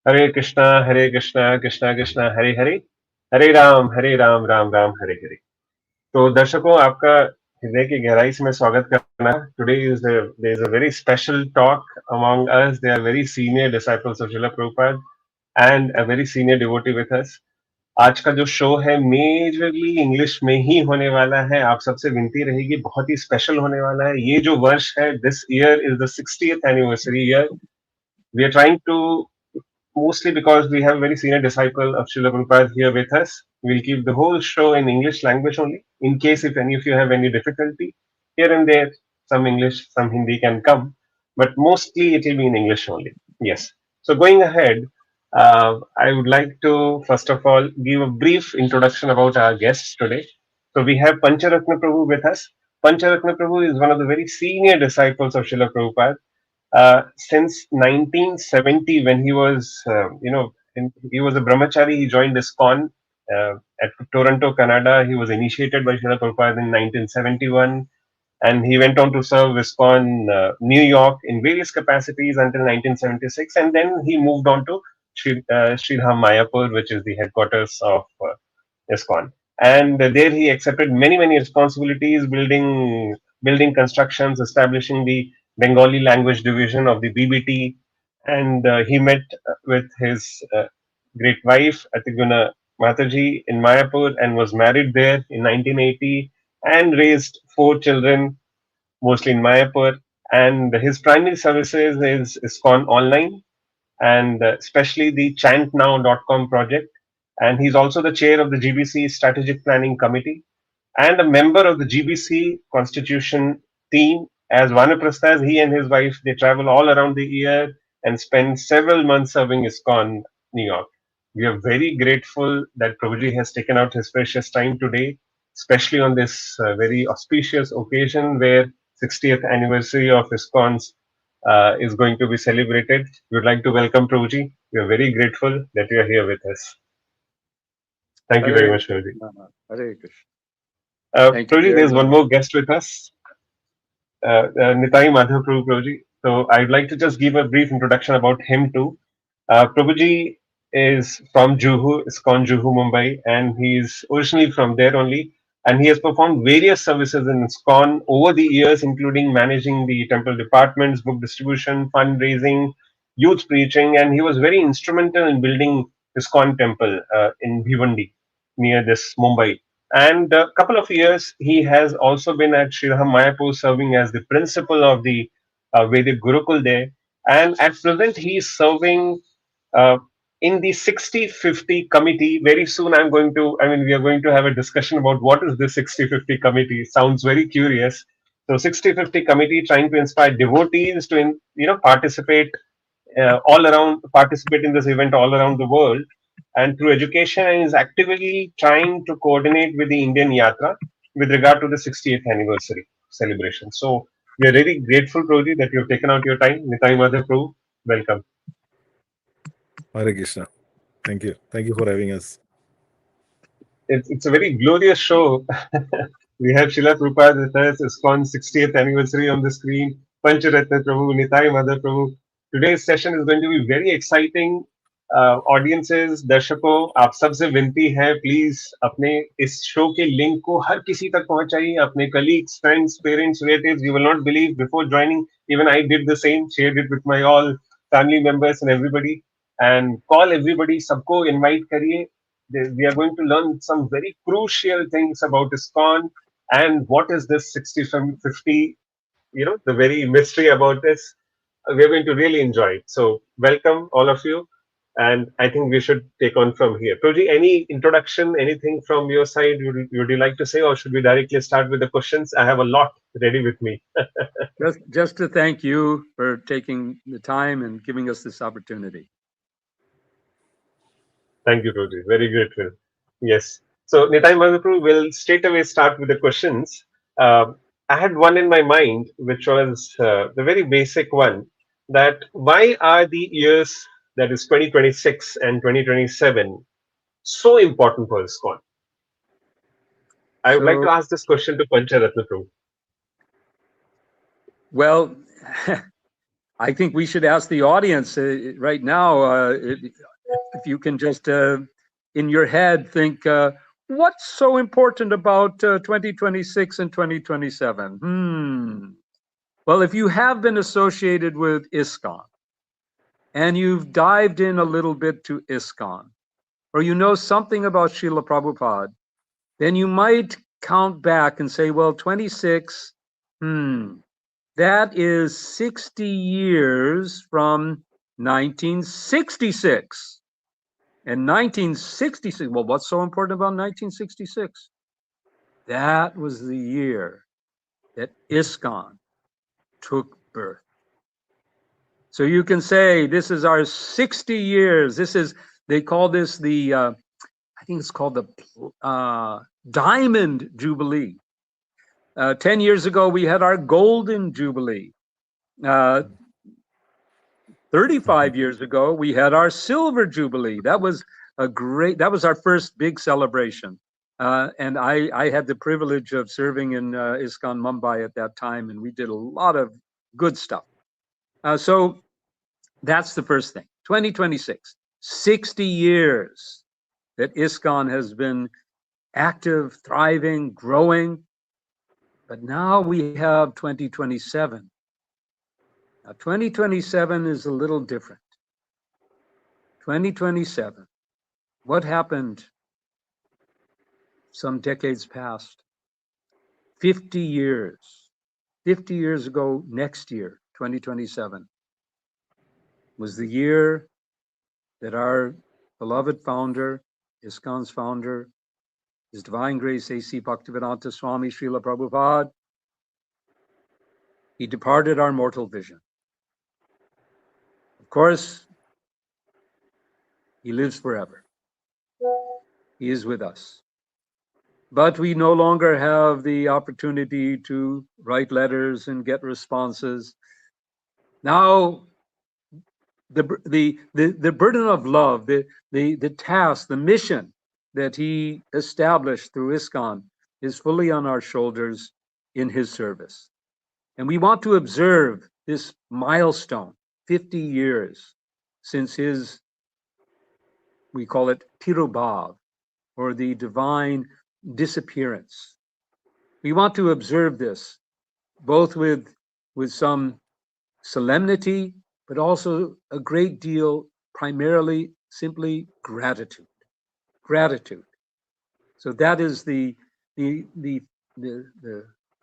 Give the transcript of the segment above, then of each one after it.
Hare Krishna, Hare Krishna, Krishna Krishna, Hare Hare, Hare Ram, Ram Ram, Hare Hare. तो दर्शकों आपका हृदय की गहराई से मैं स्वागत करना today is there is a very special talk among us they are very senior disciples of Srila Prabhupada and a very senior devotee with us आज का जो शो है मेजरली इंग्लिश में ही होने वाला है आप सबसे विनती रहेगी बहुत ही स्पेशल होने वाला है ये जो वर्ष है this year is the 60th anniversary year we are trying to mostly because we have a very senior disciple of Srila Prabhupada here with us. We'll keep the whole show in English language only. In case if any of you have any difficulty, here and there, some English, some Hindi can come, but mostly it will be in English only. Yes. So going ahead, I would like to first of all give a brief introduction about our guests today. So we have Pancharatna Prabhu with us. Pancharatna Prabhu is one of the very senior disciples of Srila Prabhupada since 1970 when he was he was a brahmachari. He joined ISKCON at Toronto, Canada. He was initiated by Srila Prabhupada in 1971 and he went on to serve ISKCON New York in various capacities until 1976 and then he moved on to Srila Mayapur, which is the headquarters of ISKCON. And there he accepted many responsibilities, building constructions, establishing the Bengali language division of the BBT, and he met with his great wife Atiguna Mataji in Mayapur and was married there in 1980 and raised four children, mostly in Mayapur. And his primary services is ISKCON Online and especially the chantnow.com project. And he's also the chair of the GBC Strategic Planning Committee and a member of the GBC Constitution team. As Vanaprasthas, he and his wife, they travel all around the year and spend several months serving ISKCON New York. We are very grateful that Prabhuji has taken out his precious time today, especially on this very auspicious occasion where 60th anniversary of ISKCON'S is going to be celebrated. We would like to welcome Prabhuji. We are very grateful that you are here with us. Thank you very Hare much, Prabhuji. Krishna, Hare Krishna. Thank you Prabhuji, very there's one much. more guest with us, Nitai Madhav Prabhu Prabhuji. So I'd like to just give a brief introduction about him too. Prabhuji is from Juhu, ISKCON Juhu, Mumbai, and he's originally from there only. And he has performed various services in ISKCON over the years, including managing the temple departments, book distribution, fundraising, youth preaching, and he was very instrumental in building ISKCON temple in Bhivandi near this Mumbai. And a couple of years, he has also been at Sriraham Mayapur serving as the principal of the Vedic Gurukul there. And at present, he is serving uh, in the 60-50 committee. Very soon, we are going to have a discussion about what is this 60-50 committee. Sounds very curious. So 60-50 committee trying to inspire devotees to, participate participate in this event all around the world and through education and is actively trying to coordinate with the Indian Yatra with regard to the 60th anniversary celebration. So we are really grateful, Prabhuji, that you have taken out your time. Nitai Madhav Prabhu, welcome. Hare Krishna. Thank you. Thank you for having us. It's a very glorious show. We have Srila Prabhupada with us, ISKCON's 60th anniversary on the screen, Pancharatna Prabhu, Nitai Madhav Prabhu. Today's session is going to be very exciting. Audiences दर्शकों आप सबसे विनती है please अपने इस show के link को हर किसी तक पहुंचाइए अपने colleagues friends parents relatives you will not believe before joining even I did the same shared it with my all family members and everybody and call everybody सबको इनवाइट करिए we are going to learn some very crucial things about ISKCON and what is this 60 from 50 the very mystery about this we're going to really enjoy it. So welcome all of you. And I think we should take on from here. Prabhuji, any introduction, anything from your side would you like to say, or should we directly start with the questions? I have a lot ready with me. Just to thank you for taking the time and giving us this opportunity. Thank you, Prabhuji. Very grateful. Yes. So, Nitai Madhapuru will straight away start with the questions. I had one in my mind, which was the very basic one, that why are the years, that is 2026 and 2027, so important for ISKCON? I would like to ask this question to Pancharatna Prabhu. Well, I think we should ask the audience right now, if you can just in your head think, what's so important about 2026 and 2027? Well, if you have been associated with ISKCON and you've dived in a little bit to ISKCON, or you know something about Srila Prabhupada, then you might count back and say, well, 26, that is 60 years from 1966. And 1966, well, what's so important about 1966? That was the year that ISKCON took birth. So you can say this is our 60 years. This is, they call this the, I think it's called the Diamond Jubilee. 10 years ago, we had our Golden Jubilee. 35 years ago, we had our Silver Jubilee. That was that was our first big celebration. And I had the privilege of serving in ISKCON Mumbai at that time, and we did a lot of good stuff. So that's the first thing. 2026, 60 years that ISKCON has been active, thriving, growing. But now we have 2027. Now, 2027 is a little different. 2027, what happened some decades past? 50 years. 50 years ago, next year, 2027, was the year that our beloved founder, ISKCON'S founder, His Divine Grace A.C. Bhaktivedanta Swami Srila Prabhupada, he departed our mortal vision. Of course, he lives forever. He is with us. But we no longer have the opportunity to write letters and get responses. Now, the burden of love, the task, the mission that he established through ISKCON is fully on our shoulders in his service. And we want to observe this milestone, 50 years since his, we call it Tirubhav, or the divine disappearance. We want to observe this both with some solemnity, but also a great deal, primarily simply gratitude. Gratitude. So that is the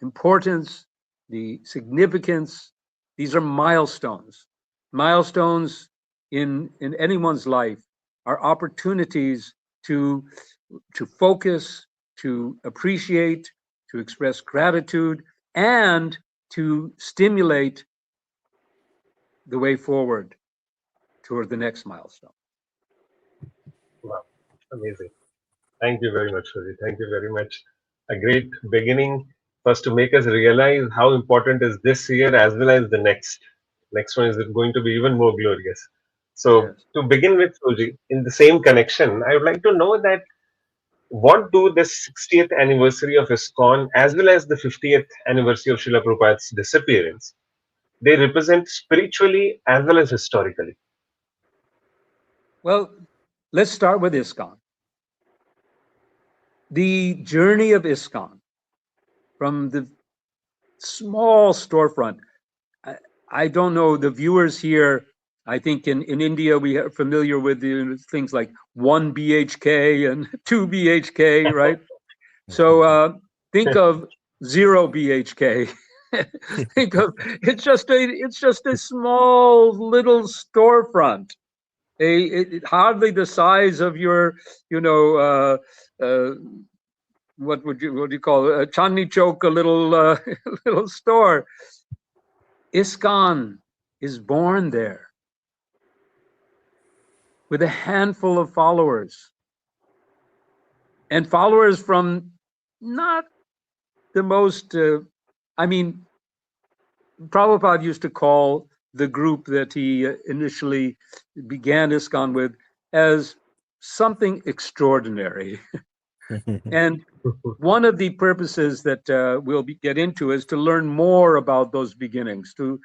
importance, the significance. These are milestones. Milestones in anyone's life are opportunities to focus, to appreciate, to express gratitude, and to stimulate the way forward toward the next milestone. Wow, amazing. Thank you very much, Suji. Thank you very much. A great beginning first to make us realize how important is this year as well as the next. Next one is going to be even more glorious. So Yes. to begin with, Suji, in the same connection, I would like to know that what do the 60th anniversary of ISKCON as well as the 50th anniversary of Srila Prabhupada's disappearance, they represent spiritually as well as historically? Well, let's start with ISKCON. The journey of ISKCON from the small storefront. I don't know, the viewers here, I think in India, we are familiar with the things like 1 BHK and 2 BHK, right? So think of 0 BHK. Think of, it's just a small little storefront. Hardly the size of your, what do you call it? A Chandni Chowk, a little little store. ISKCON is born there with a handful of followers, and followers from not the most. Prabhupada used to call the group that he initially began ISKCON with as something extraordinary. And one of the purposes that we'll get into is to learn more about those beginnings, to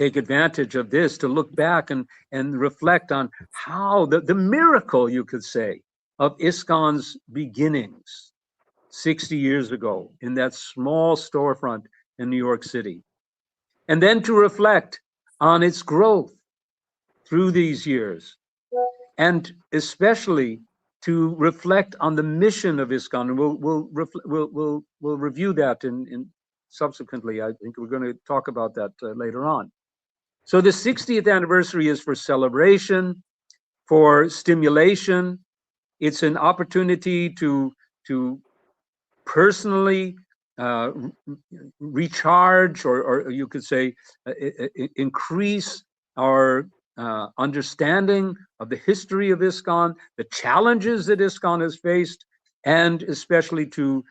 take advantage of this to look back and reflect on how the miracle, you could say, of ISKCON'S beginnings 60 years ago in that small storefront in New York City. And then to reflect on its growth through these years, and especially to reflect on the mission of ISKCON. We'll review that in subsequently. I think we're going to talk about that later on. So the 60th anniversary is for celebration, for stimulation. It's an opportunity to personally recharge, or you could say increase our understanding of the history of ISKCON, the challenges that ISKCON has faced, and especially to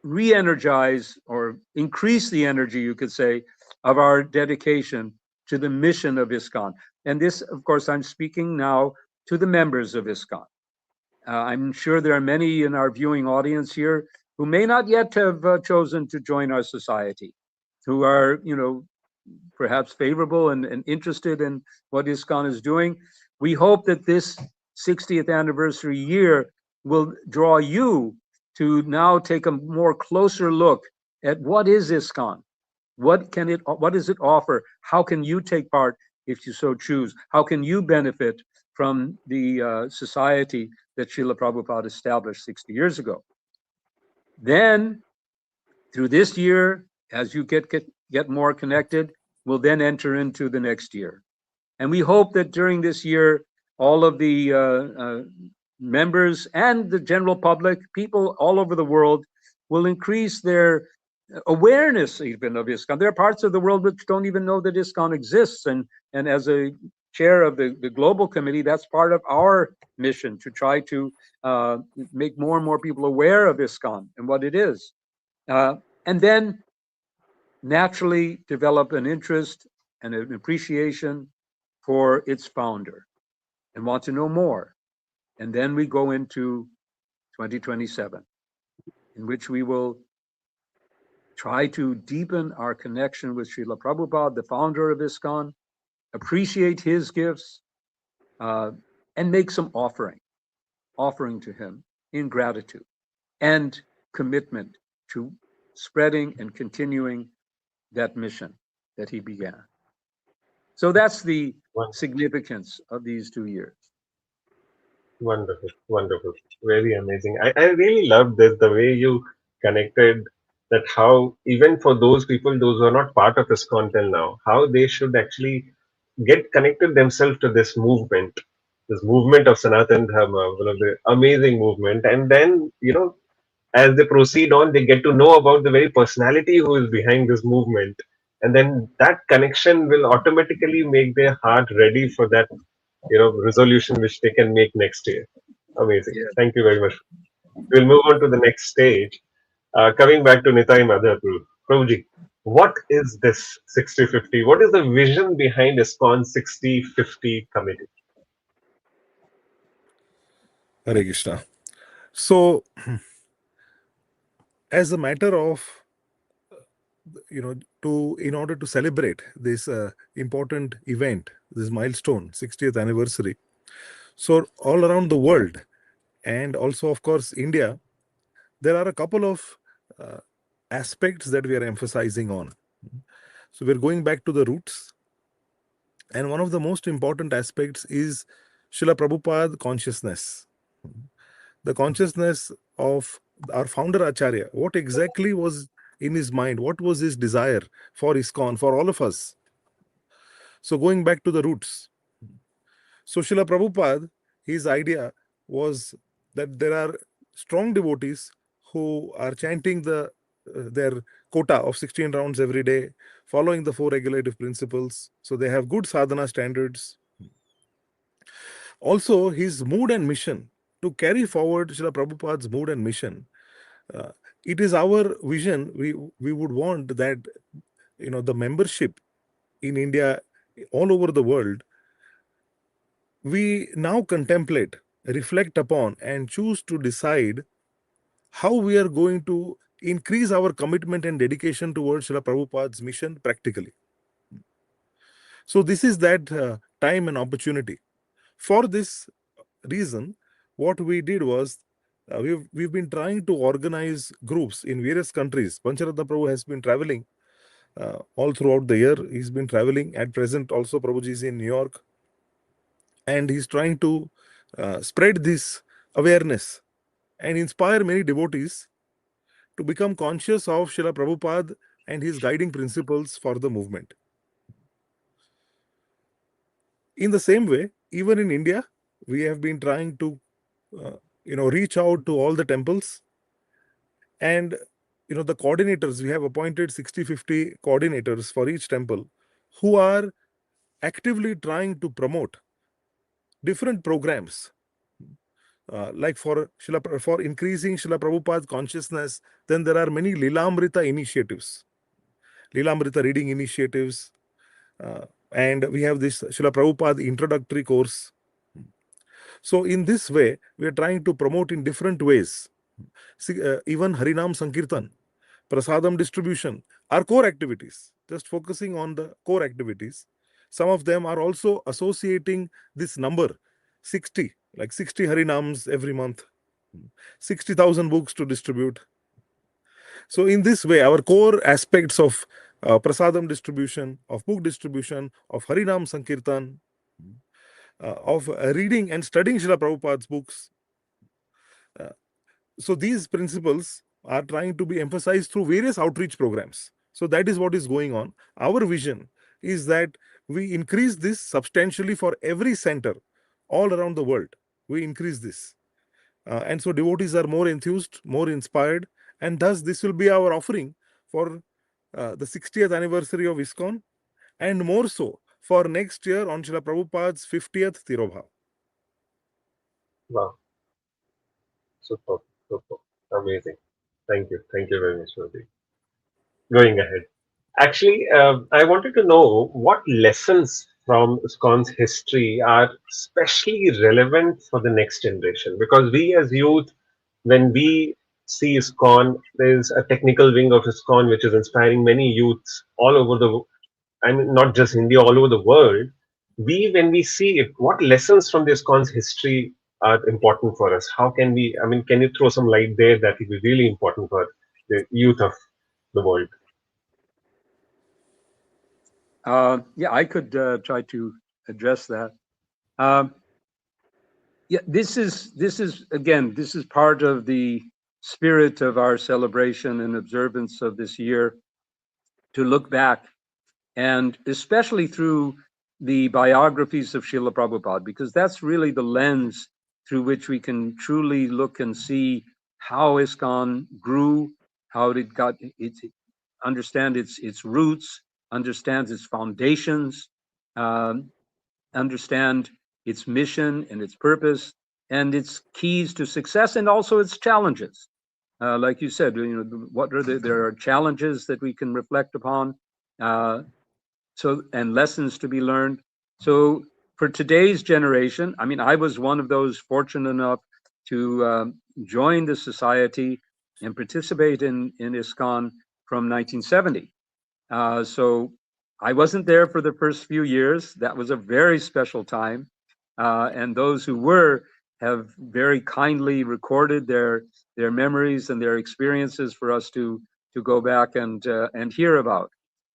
re-energize or increase the energy, you could say, of our dedication to the mission of ISKCON. And this, of course, I'm speaking now to the members of ISKCON. I'm sure there are many in our viewing audience here who may not yet have chosen to join our society, who are, perhaps favorable and interested in what ISKCON is doing. We hope that this 60th anniversary year will draw you to now take a more closer look at what is ISKCON, what does it offer, how can you take part if you so choose, how can you benefit from the society that Srila Prabhupada established 60 years ago. Then, through this year, as you get more connected, we'll then enter into the next year. And we hope that during this year, all of the members and the general public, people all over the world, will increase their awareness even of ISKCON. There are parts of the world which don't even know that ISKCON exists. And as a chair of the global committee, that's part of our mission, to try to make more and more people aware of ISKCON and what it is. And then naturally develop an interest and an appreciation for its founder and want to know more. And then we go into 2027, in which we will try to deepen our connection with Srila Prabhupada, the founder of ISKCON, appreciate his gifts, and make some offering to him in gratitude and commitment to spreading and continuing that mission that he began. So that's the significance of these 2 years. Wonderful, wonderful, very amazing. I really love this, the way you connected that, how even for those people, those who are not part of ISKCON till now, how they should actually get connected themselves to this movement of Sanatan Dharma, one of the amazing movement. And then, as they proceed on, they get to know about the very personality who is behind this movement. And then that connection will automatically make their heart ready for that, resolution which they can make next year. Amazing. Yeah. Thank you very much. We'll move on to the next stage. Coming back to Nitai Madhav, Prabhuji, what is this 60-50? What is the vision behind ISKCON 60-50 committee? Hare Krishna. So, as a matter of, in order to celebrate this important event, this milestone, 60th anniversary, so all around the world, and also, of course, India, there are a couple of aspects that we are emphasizing on. So we're going back to the roots. And one of the most important aspects is Srila Prabhupada consciousness. The consciousness of our founder Acharya. What exactly was in his mind? What was his desire for ISKCON, for all of us? So going back to the roots. So Srila Prabhupada, his idea was that there are strong devotees who are chanting their quota of 16 rounds every day, following the 4 regulative principles. So they have good sadhana standards. Also, his mood and mission, to carry forward Srila Prabhupada's mood and mission, it is our vision. We would want that, the membership in India, all over the world, we now contemplate, reflect upon, and choose to decide how we are going to increase our commitment and dedication towards Srila Prabhupada's mission practically. So this is that time and opportunity. For this reason, what we did was we've been trying to organize groups in various countries. Pancharatna Prabhu has been traveling all throughout the year. He's been traveling. At present, also Prabhuji is in New York, and he's trying to spread this awareness and inspire many devotees to become conscious of Srila Prabhupada and his guiding principles for the movement. In the same way, even in India, we have been trying to reach out to all the temples, and the coordinators, we have appointed 60-50 coordinators for each temple who are actively trying to promote different programs, like for increasing Srila Prabhupada's consciousness. Then there are many Lilamrita initiatives, Lilamrita reading initiatives, and we have this Srila Prabhupada introductory course. So in this way, we are trying to promote in different ways. See, even Harinam Sankirtan, Prasadam distribution are core activities, just focusing on the core activities. Some of them are also associating this number 60, like 60 Harinams every month, 60,000 books to distribute. So in this way, our core aspects of Prasadam distribution, of book distribution, of Harinam Sankirtan, of reading and studying Srila Prabhupada's books. So these principles are trying to be emphasized through various outreach programs. So that is what is going on. Our vision is that we increase this substantially for every center all around the world. We increase this. And so devotees are more enthused, more inspired, and thus this will be our offering for the 60th anniversary of ISKCON, and more so for next year on Srila Prabhupada's 50th Tirobhav. Wow. Super, super. Amazing. Thank you. Thank you very much, Madhav. Going ahead. Actually, I wanted to know what lessons from ISKCON's history are especially relevant for the next generation. Because we as youth, when we see ISKCON, there's a technical wing of ISKCON which is inspiring many youths all over I mean, not just India, all over the world. When we see it, what lessons from the ISKCON's history are important for us? How can we, I mean, can you throw some light there that will be really important for the youth of the world? Yeah, I could try to address that. Yeah, this is again, this is part of the spirit of our celebration and observance of this year, to look back, and especially through the biographies of Srila Prabhupada, because that's really the lens through which we can truly look and see how ISKCON grew, how it got understand its roots, understands its foundations, understand its mission and its purpose and its keys to success, and also its challenges. Like you said, what are there are challenges that we can reflect upon, and lessons to be learned. So for today's generation, I mean, I was one of those fortunate enough to join the society and participate in ISKCON from 1970. So I wasn't there for the first few years. That was a very special time. And those who were have very kindly recorded their memories and their experiences for us to go back and hear about.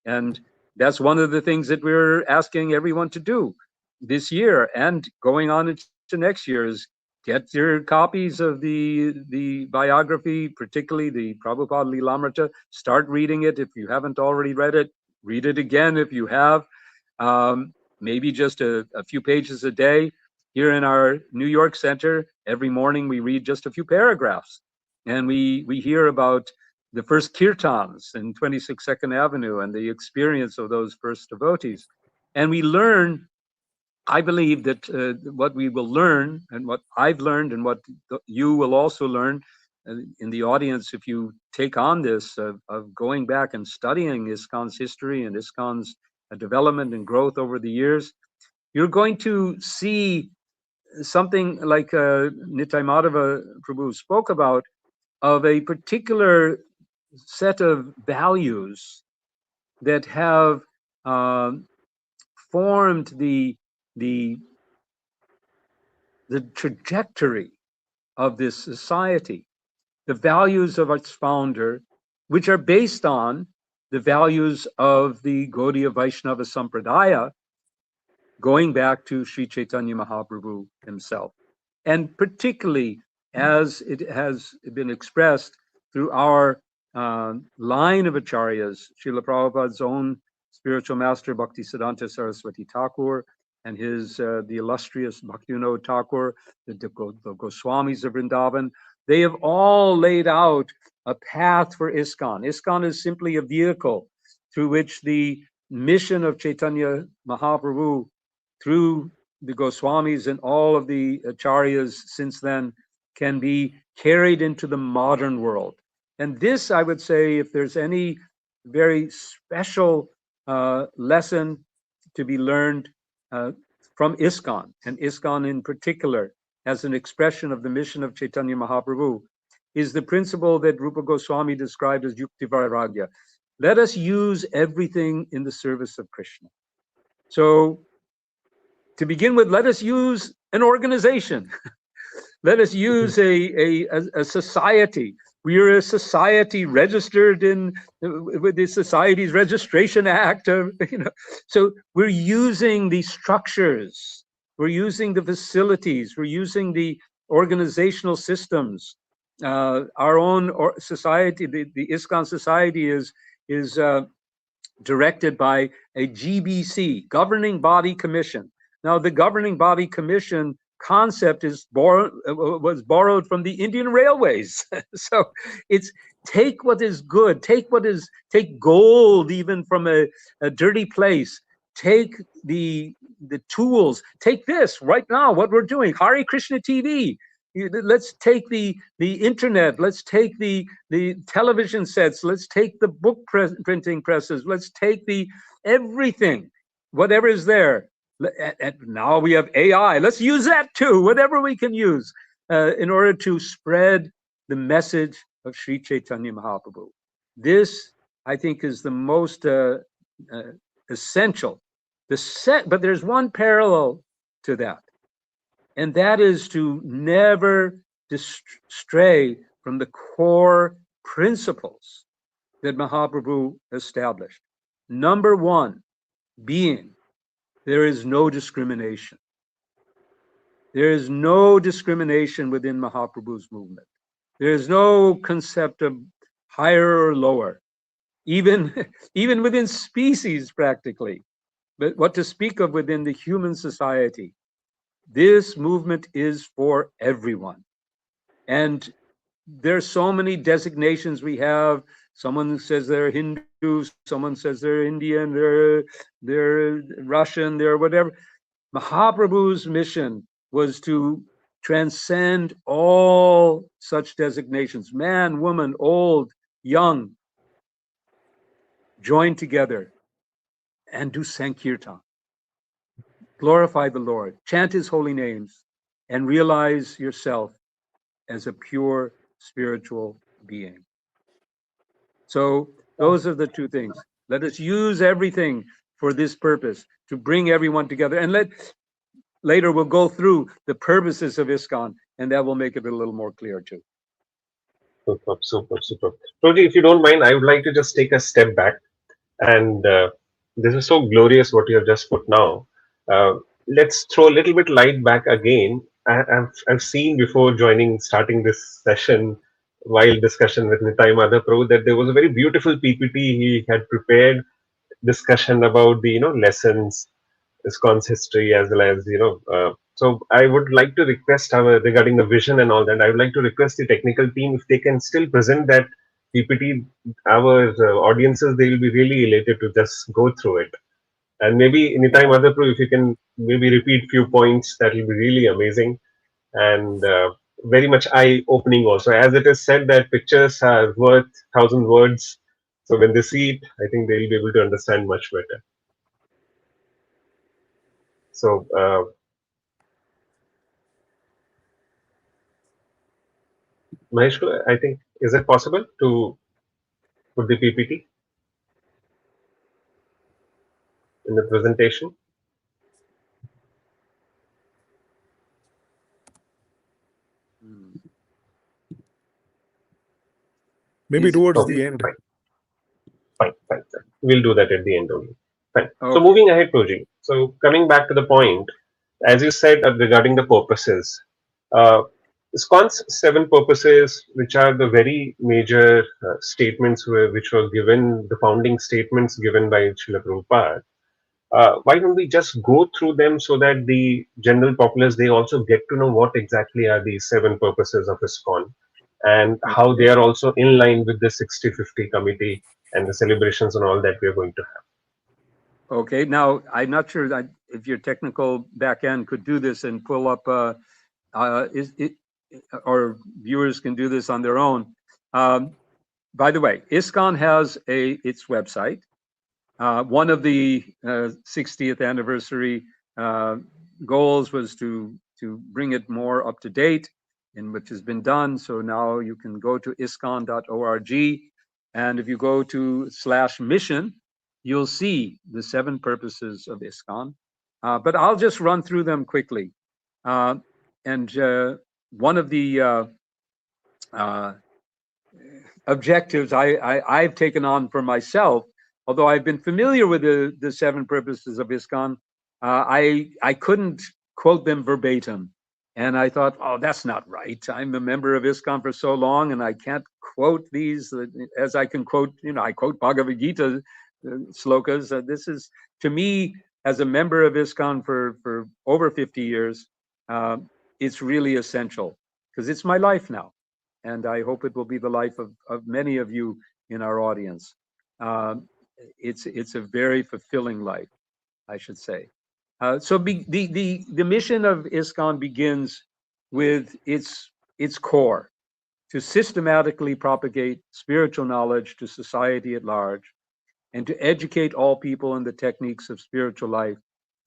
And that's one of the things that we're asking everyone to do this year and going on into next year, is get your copies of the biography, particularly the Prabhupada Lilamrita. Start reading it if you haven't already read it. Read it again if you have. Maybe just a few pages a day. Here in our New York Center, every morning we read just a few paragraphs, and we hear about the first kirtans in 26 Second Avenue and the experience of those first devotees. And we learn, I believe that what we will learn, and what I've learned, and what you will also learn in the audience, if you take on this of going back and studying ISKCON's history and ISKCON's development and growth over the years, you're going to see something like Nitai Madhava Prabhu spoke about, of a particular set of values that have formed the trajectory of this society, the values of its founder, which are based on the values of the Gaudiya Vaishnava Sampradaya, going back to Sri Chaitanya Mahaprabhu himself. And particularly as it has been expressed through our line of acharyas, Srila Prabhupada's own spiritual master, Bhaktisiddhanta Saraswati Thakur, and his the illustrious Bhaktivinoda Thakur, the Goswamis of Vrindavan, they have all laid out a path for ISKCON. ISKCON is simply a vehicle through which the mission of Chaitanya Mahaprabhu, through the Goswamis and all of the acharyas since then, can be carried into the modern world. And this, I would say, if there's any very special lesson to be learned from ISKCON, and ISKCON in particular, as an expression of the mission of Chaitanya Mahaprabhu, is the principle that Rupa Goswami described as Yukti Vairagya. Let us use everything in the service of Krishna. So, to begin with, let us use an organization. Let us use a society. We are a society registered in with the Society's Registration Act. So we're using the structures, we're using the facilities, we're using the organizational systems. Our own society, the ISKCON society, is directed by a GBC, Governing Body Commission. Now, the Governing Body Commission concept was borrowed from the Indian Railways. So it's take what is good, take gold even from a dirty place, take the tools, take this right now, what we're doing, Hare Krishna TV. Let's take the internet, let's take the television sets, let's take the book printing presses, let's take the everything, whatever is there. And now we have AI. Let's use that too, whatever we can use in order to spread the message of Sri Chaitanya Mahaprabhu. This, I think, is the most essential. But there's one parallel to that, and that is to never stray from the core principles that Mahaprabhu established. Number one being, there is no discrimination. There is no discrimination within Mahaprabhu's movement. There is no concept of higher or lower, even within species practically. But what to speak of within the human society. This movement is for everyone. And there's so many designations we have. Someone says they're Hindu, someone says they're Indian, they're Russian, they're whatever. Mahaprabhu's mission was to transcend all such designations. Man, woman, old, young, join together and do Sankirtan. Glorify the Lord, chant his holy names, and realize yourself as a pure spiritual being. So those are the two things. Let us use everything for this purpose, to bring everyone together. And later we'll go through the purposes of ISKCON, and that will make it a little more clear too. Super. Prabhuji, if you don't mind, I would like to just take a step back. And this is so glorious what you have just put now. Let's throw a little bit light back again. I've seen before starting this session, while discussion with Nitai Madhav Prabhu, that there was a very beautiful PPT he had prepared, discussion about the lessons, ISKCON'S history, as well as so I would like to request regarding the vision and all that. I would like to request the technical team if they can still present that PPT. Our audiences, they will be really elated to just go through it. And maybe Nitai Madhav Prabhu, if you can maybe repeat few points, that will be really amazing and very much eye-opening also. As it is said that pictures are worth 1,000 words. So when they see it, I think they will be able to understand much better. So Mahesh, I think, is it possible to Put the PPT in the presentation. Maybe Is it- towards Okay, the end. fine. We'll do that at the end only. Fine. So Okay. moving ahead, Prabhuji. So coming back to the point, as you said regarding the purposes, uh, ISKCON'S 7 purposes, which are the very major statements which were given, the founding statements given by Srila Prabhupada. Why don't we just go through them so that the general populace, they also get to know what exactly are these 7 purposes of ISKCON and how Okay. they are also in line with the 60-50 committee and the celebrations and all that we are going to have. Okay. Now, I'm not sure that if your technical back end could do this and pull up, or viewers can do this on their own. By the way, ISKCON has its website. One of the 60th anniversary goals was to bring it more up to date, and which has been done. So now you can go to ISKCON.org, and if you go to /mission, you'll see the 7 purposes of ISKCON. But I'll just run through them quickly. And one of the objectives I've taken on for myself, although I've been familiar with the 7 purposes of ISKCON, I couldn't quote them verbatim. And I thought, oh, that's not right. I'm a member of ISKCON for so long, and I can't quote these as I can quote, I quote Bhagavad Gita slokas. This is, to me, as a member of ISKCON for over 50 years, it's really essential because it's my life now. And I hope it will be the life of many of you in our audience. It's a very fulfilling life, I should say. So the mission of ISKCON begins with its core, to systematically propagate spiritual knowledge to society at large, and to educate all people in the techniques of spiritual life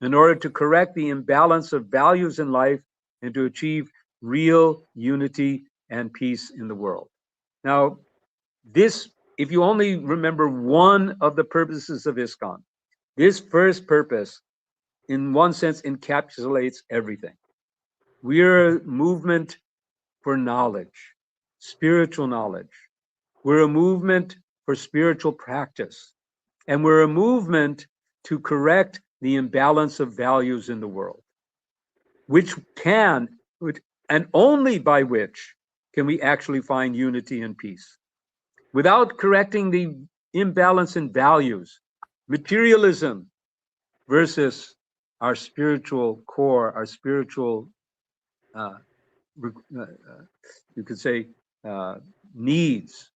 in order to correct the imbalance of values in life and to achieve real unity and peace in the world. Now, this, if you only remember one of the purposes of ISKCON, this first purpose, in one sense, encapsulates everything. We're a movement for knowledge, spiritual knowledge. We're a movement for spiritual practice. And we're a movement to correct the imbalance of values in the world, which can, and only by which, can we actually find unity and peace. Without correcting the imbalance in values, materialism versus our spiritual core, our spiritual, you could say, needs,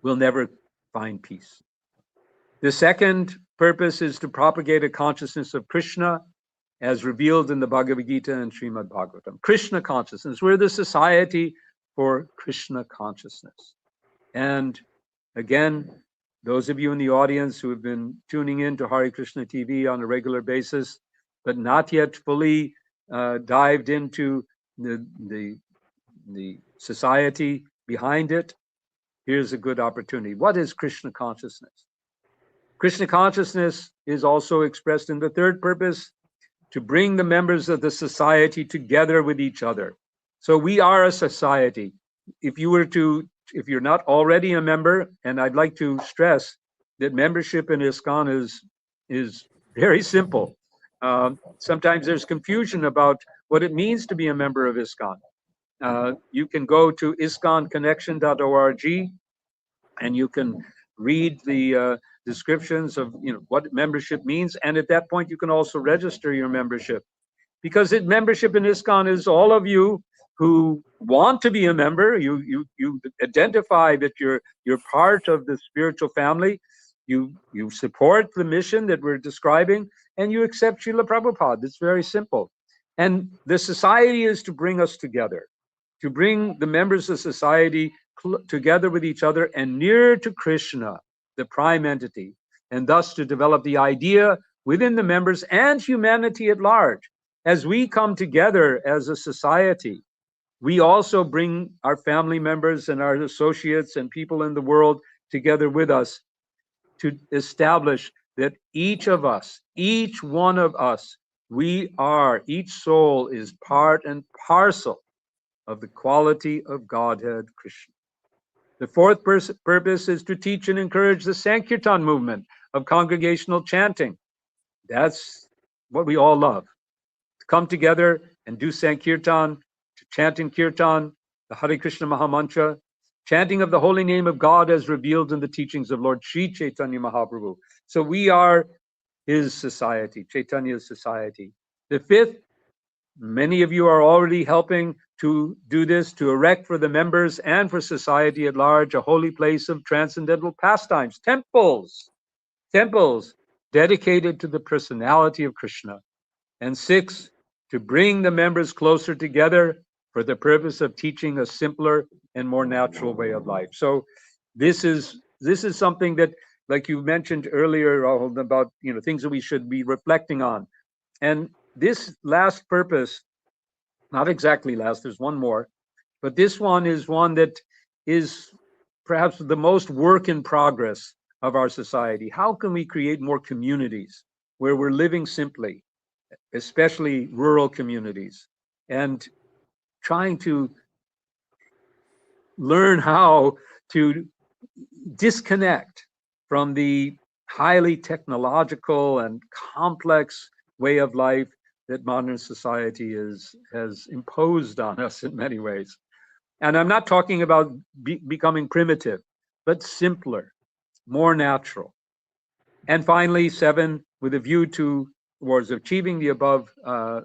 we'll never find peace. The second purpose is to propagate a consciousness of Krishna as revealed in the Bhagavad Gita and Srimad Bhagavatam. Krishna consciousness. We're the society for Krishna consciousness. And again, those of you in the audience who have been tuning in to Hare Krishna TV on a regular basis, but not yet fully dived into the society behind it, here's a good opportunity. What is Krishna consciousness? Krishna consciousness is also expressed in the third purpose, to bring the members of the society together with each other. So we are a society. If you're not already a member, and I'd like to stress that membership in ISKCON is very simple. Sometimes there's confusion about what it means to be a member of ISKCON. You can go to ISKCONconnection.org and you can read the descriptions of what membership means, and at that point you can also register your membership, because membership in ISKCON is all of you who want to be a member. You identify that you're part of the spiritual family. You support the mission that we're describing, and you accept Srila Prabhupada. It's very simple. And the society is to bring us together, to bring the members of society together with each other and near to Krishna, the prime entity, and thus to develop the idea within the members and humanity at large. As we come together as a society, we also bring our family members and our associates and people in the world together with us to establish that each of us, each one of us, each soul is part and parcel of the quality of Godhead Krishna. The fourth purpose is to teach and encourage the Sankirtan movement of congregational chanting. That's what we all love. To come together and do Sankirtan, to chant in Kirtan, the Hare Krishna Mahamantra, chanting of the holy name of God as revealed in the teachings of Lord Sri Chaitanya Mahaprabhu. So we are his society, Chaitanya's society. The fifth, many of you are already helping to do this, to erect for the members and for society at large a holy place of transcendental pastimes, temples dedicated to the personality of Krishna. And six, to bring the members closer together for the purpose of teaching a simpler and more natural way of life. So this is something that, like you mentioned earlier, Rahul, about things that we should be reflecting on. And this last purpose, not exactly last, there's one more, but this one is one that is perhaps the most work in progress of our society. How can we create more communities where we're living simply, especially rural communities, and trying to learn how to disconnect from the highly technological and complex way of life that modern society has imposed on us in many ways. And I'm not talking about becoming primitive, but simpler, more natural. And finally, 7, with a view towards achieving the above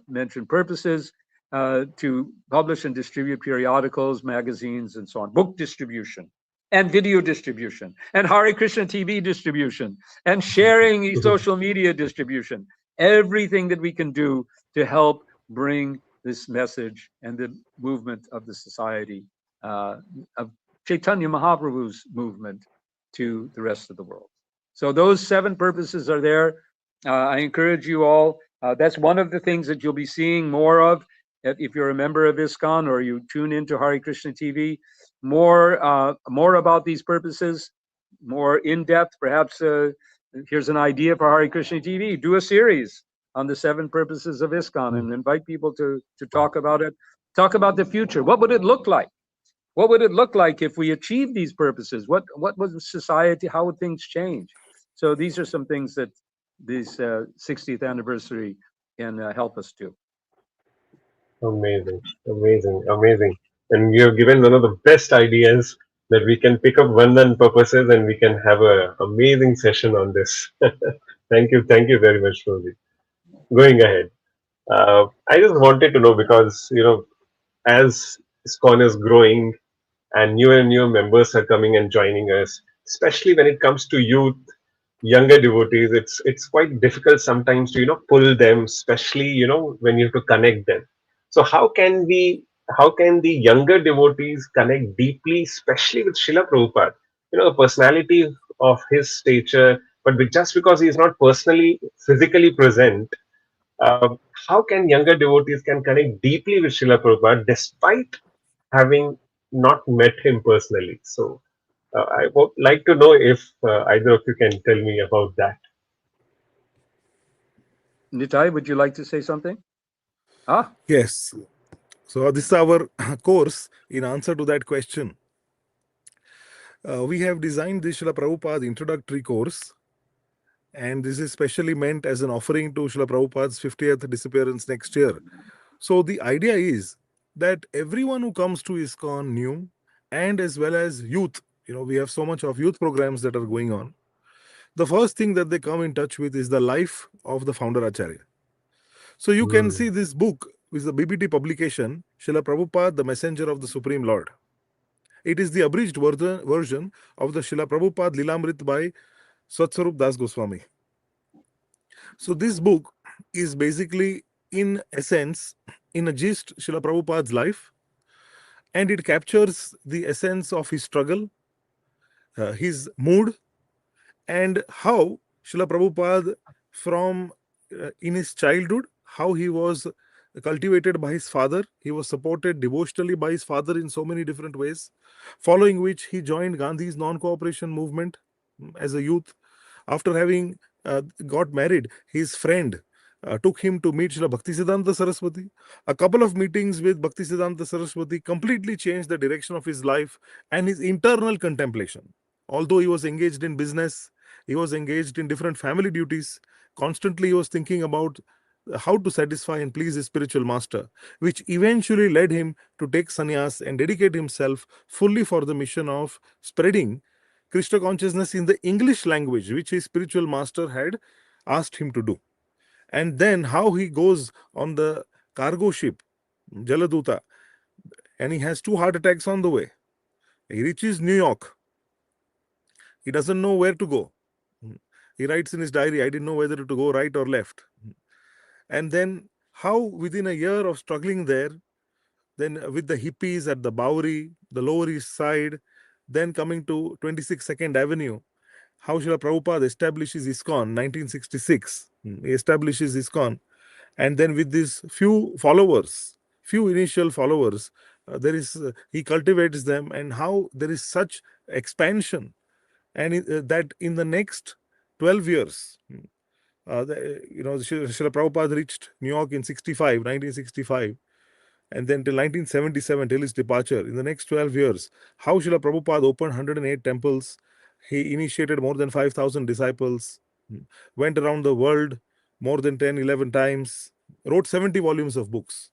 mentioned purposes, to publish and distribute periodicals, magazines, and so on, book distribution, and video distribution, and Hare Krishna TV distribution, and sharing social media distribution, everything that we can do to help bring this message and the movement of the society, of Chaitanya Mahaprabhu's movement, to the rest of the world. So those 7 purposes are there. I encourage you all. That's one of the things that you'll be seeing more of if you're a member of ISKCON or you tune into Hare Krishna TV. More about these purposes, more in depth. Perhaps here's an idea for Hare Krishna TV: do a series on the 7 purposes of ISKCON and invite people to talk about it. Talk about the future. What would it look like? What would it look like if we achieved these purposes? What would society? How would things change? So these are some things that this 60th anniversary can help us do. Amazing, amazing, amazing. And you have given one of the best ideas that we can pick up Vandan purposes and we can have a amazing session on this. Thank you very much, Rosie. Going ahead, I just wanted to know because as ISKCON is growing and newer members are coming and joining us, especially when it comes to youth, younger devotees, it's quite difficult sometimes to pull them, especially when you have to connect them. So how can the younger devotees connect deeply, especially with Srila Prabhupada? The personality of his stature, but just because he is not personally physically present, how can younger devotees can connect deeply with Srila Prabhupada despite having not met him personally? So I would like to know if either of you can tell me about that. Nitai, would you like to say something? Yes. So this is our course in answer to that question. We have designed the Srila Prabhupada introductory course, and this is specially meant as an offering to Srila Prabhupada's 50th disappearance next year. So the idea is that everyone who comes to ISKCON new, and as well as youth, we have so much of youth programs that are going on. The first thing that they come in touch with is the life of the founder Acharya. So you can see this book with the BBT publication, Srila Prabhupada, the Messenger of the Supreme Lord. It is the abridged version of the Srila Prabhupada Lilamrit by Swatswarup Das Goswami. So this book is basically, in essence, in a gist, Srila Prabhupada's life, and it captures the essence of his struggle, his mood, and how Srila Prabhupada, from in his childhood, how he was cultivated by his father. He was supported devotionally by his father in so many different ways, following which he joined Gandhi's non-cooperation movement as a youth. After having got married, his friend took him to meet Srila Bhaktivedanta Saraswati. A couple of meetings with Bhaktivedanta Saraswati completely changed the direction of his life and his internal contemplation. Although he was engaged in business, he was engaged in different family duties. Constantly, he was thinking about how to satisfy and please his spiritual master, which eventually led him to take sannyas and dedicate himself fully for the mission of spreading Krishna consciousness in the English language, which his spiritual master had asked him to do. And then how he goes on the cargo ship, Jaladuta, and he has 2 heart attacks on the way. He reaches New York. He doesn't know where to go. He writes in his diary, I didn't know whether to go right or left. And then how within a year of struggling there, then with the hippies at the Bowery, the Lower East Side, then coming to 26 Second Avenue, how Srila Prabhupada establishes ISKCON, 1966. He establishes ISKCON. And then with these few followers, few initial followers, he cultivates them, and how there is such expansion. And that in the next 12 years, Srila Prabhupada reached New York in 1965, and then till 1977, till his departure, in the next 12 years, how Srila Prabhupada opened 108 temples. He initiated more than 5,000 disciples, went around the world more than 10, 11 times, wrote 70 volumes of books.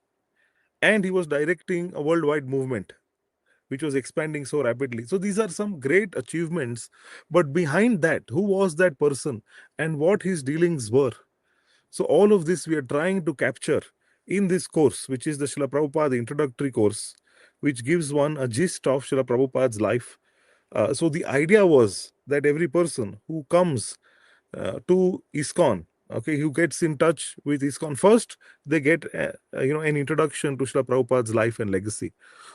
And he was directing a worldwide movement, which was expanding so rapidly. So these are some great achievements. But behind that, who was that person and what his dealings were? So all of this we are trying to capture in this course, which is the Srila Prabhupada introductory course, which gives one a gist of Srila Prabhupada's life. So the idea was that every person who comes to ISKCON, okay, who gets in touch with ISKCON first, they get an introduction to Srila Prabhupada's life and legacy.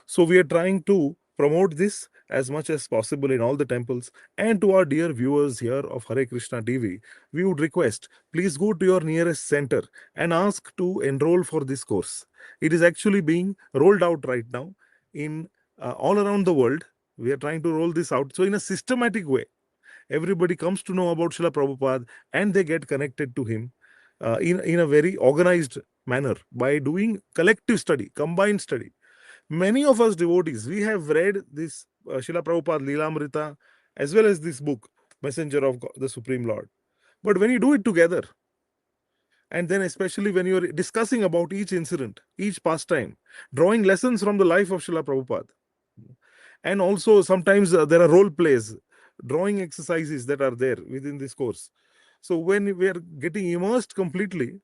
So we are trying to promote this as much as possible in all the temples. And to our dear viewers here of Hare Krishna TV, we would request, please go to your nearest center and ask to enroll for this course. It is actually being rolled out right now in all around the world. We are trying to roll this out. So in a systematic way, everybody comes to know about Srila Prabhupada and they get connected to him in a very organized manner by doing collective study, combined study. Many of us devotees, we have read this Srila Prabhupada Leelamrita as well as this book, Messenger of God, the Supreme Lord. But when you do it together, and then especially when you're discussing about each incident, each pastime, drawing lessons from the life of Srila Prabhupada, and also sometimes there are role plays, drawing exercises that are there within this course. So when we are getting immersed completely,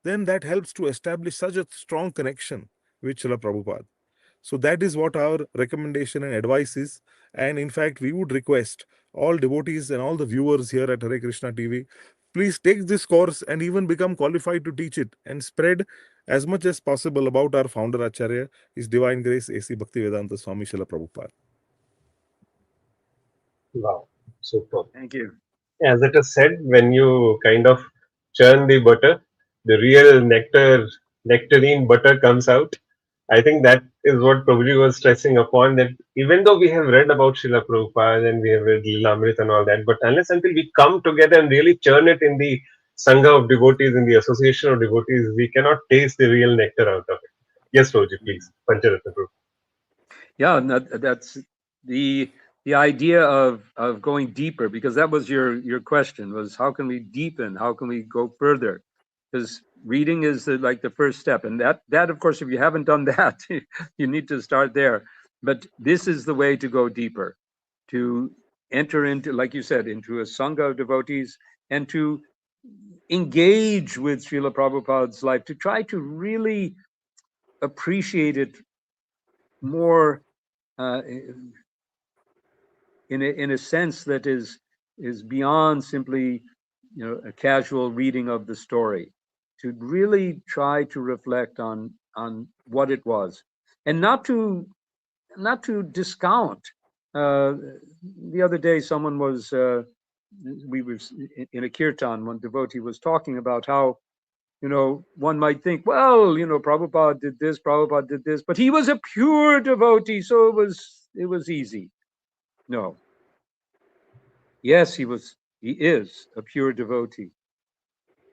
then that helps to establish such a strong connection with Srila Prabhupada. So that is what our recommendation and advice is. And in fact, we would request all devotees and all the viewers here at Hare Krishna TV, please take this course and even become qualified to teach it and spread as much as possible about our founder Acharya, His Divine Grace A.C. Bhaktivedanta Swami Srila Prabhupada. Wow, super. Thank you. As it is said, when you kind of churn the butter, the real nectarine butter comes out. I think that is what Prabhuji was stressing upon, that even though we have read about Srila Prabhupada and we have read Lilamrit and all that, but unless until we come together and really churn it in the Sangha of devotees, in the association of devotees, we cannot taste the real nectar out of it. Yes, Prabhuji, please. Pancharatna Prabhu. Yeah, and that's the idea of going deeper, because that was your question, was how can we deepen, how can we go further? Because reading is like the first step, and that of course, if you haven't done that, you need to start there. But this is the way to go deeper, to enter into, like you said, into a sangha of devotees and to engage with Srila Prabhupada's life, to try to really appreciate it more in a sense that is beyond simply a casual reading of the story, to really try to reflect on what it was, and not to discount. The other day, someone was we were in a kirtan. One devotee was talking about how one might think, well, Prabhupada did this, but he was a pure devotee, so it was easy. No. Yes, he is a pure devotee,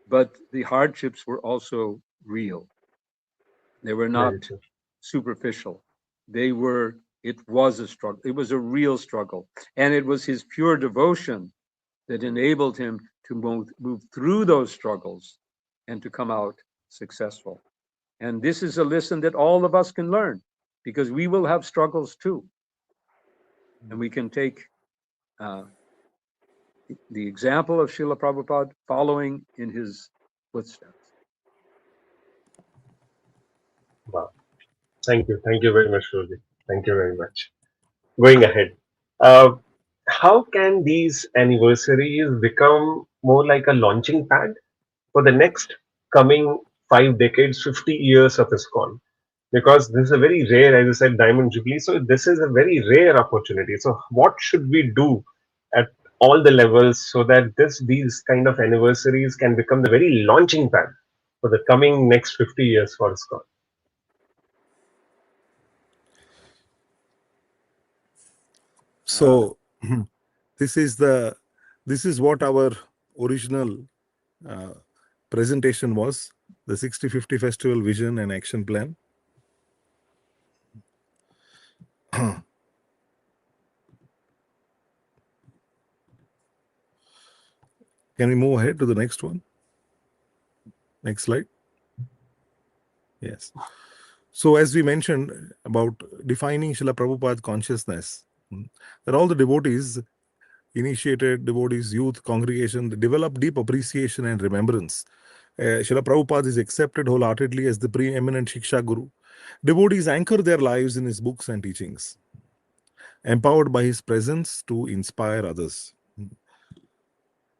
but the hardships were also real. They were Very not true. superficial. It was a struggle. It was a real struggle. And it was his pure devotion that enabled him to move through those struggles and to come out successful. And this is a lesson that all of us can learn, because we will have struggles too. And we can take the example of Srila Prabhupada, following in his footsteps. Wow. Thank you. Thank you very much, Roji. Thank you very much. Going ahead. Uh, how can these anniversaries become more like a launching pad for the next coming 5 decades, 50 years of ISKCON? Because this is a very rare, as I said, Diamond Jubilee. So this is a very rare opportunity. So what should we do at all the levels so that these kind of anniversaries can become the very launching pad for the coming next 50 years for ISKCON? So this is what our original presentation was, the 6050 Festival Vision and Action Plan. Can we move ahead to the next one? Next slide. Yes. So as we mentioned about defining Srila Prabhupada consciousness, that all the devotees, initiated devotees, youth, congregation, they develop deep appreciation and remembrance. Srila Prabhupada is accepted wholeheartedly as the preeminent Shiksha Guru. Devotees anchor their lives in his books and teachings, empowered by his presence to inspire others.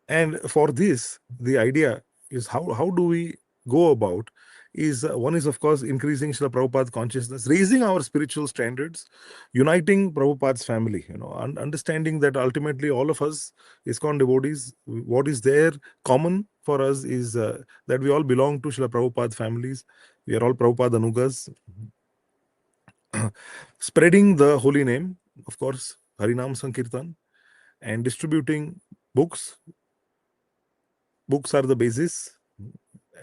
And for this, the idea is how do we go about is one is, of course, increasing Srila Prabhupada's consciousness, raising our spiritual standards, uniting Prabhupada's family, understanding that ultimately all of us, ISKCON devotees, what is there common for us is that we all belong to Srila Prabhupada families. We are all Prabhupada Anugas. Spreading the holy name, of course, Harinam Sankirtan, and distributing books. Books are the basis,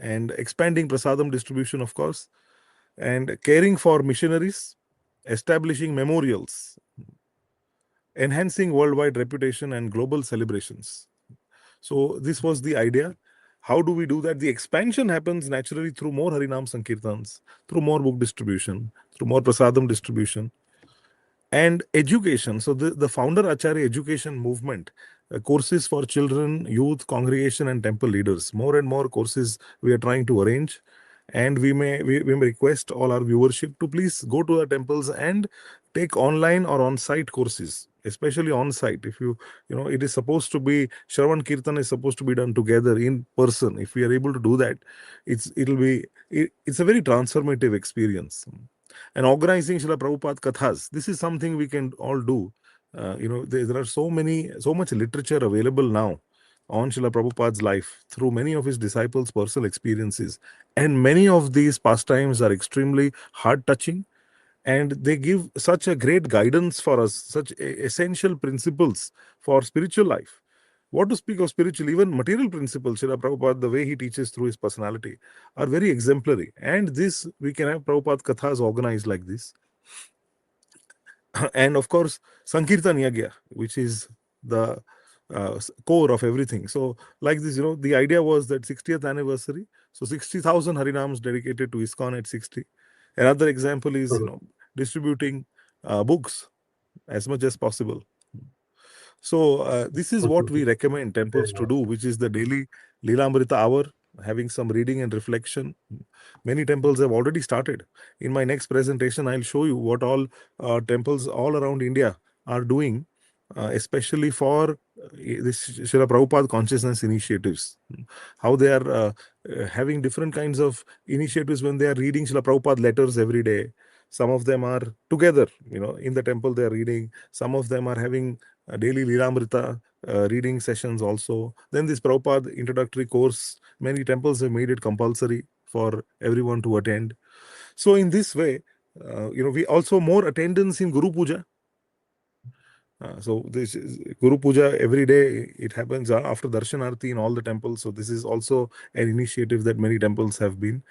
and expanding prasadam distribution, of course, and caring for missionaries, establishing memorials, enhancing worldwide reputation and global celebrations. So this was the idea. How do we do that? The expansion happens naturally through more Harinam Sankirtans, through more book distribution, through more prasadam distribution, and education. So the founder Acharya education movement, courses for children, youth, congregation, and temple leaders. More and more courses we are trying to arrange, and we may request all our viewership to please go to the temples and take online or on-site courses, especially on-site. If it is supposed to be Shravan Kirtan is supposed to be done together in person. If we are able to do that, it's a very transformative experience. And organizing Srila Prabhupada Kathas, this is something we can all do. There are so much literature available now on Srila Prabhupada's life through many of his disciples' personal experiences. And many of these pastimes are extremely heart-touching, and they give such a great guidance for us, such essential principles for spiritual life. What to speak of spiritual, even material principles, Srila Prabhupada, the way he teaches through his personality, are very exemplary. And this, we can have Prabhupada Kathas organized like this. And of course, Sankirtan Yagya, which is the core of everything. So like this, the idea was that 60th anniversary, so 60,000 Harinams dedicated to ISKCON at 60. Another example is, distributing books as much as possible. So this is what we recommend temples to do, which is the daily Leelamrita hour, having some reading and reflection. Many temples have already started. In my next presentation, I'll show you what all temples all around India are doing, especially for this Srila Prabhupada consciousness initiatives. How they are having different kinds of initiatives when they are reading Srila Prabhupada letters every day. Some of them are together, in the temple they are reading. Some of them are having daily Lilamrita reading sessions also. Then this Prabhupada introductory course, many temples have made it compulsory for everyone to attend. So in this way, we also more attendance in Guru Puja. So this is Guru Puja every day. It happens after Darshanarti in all the temples. So this is also an initiative that many temples have been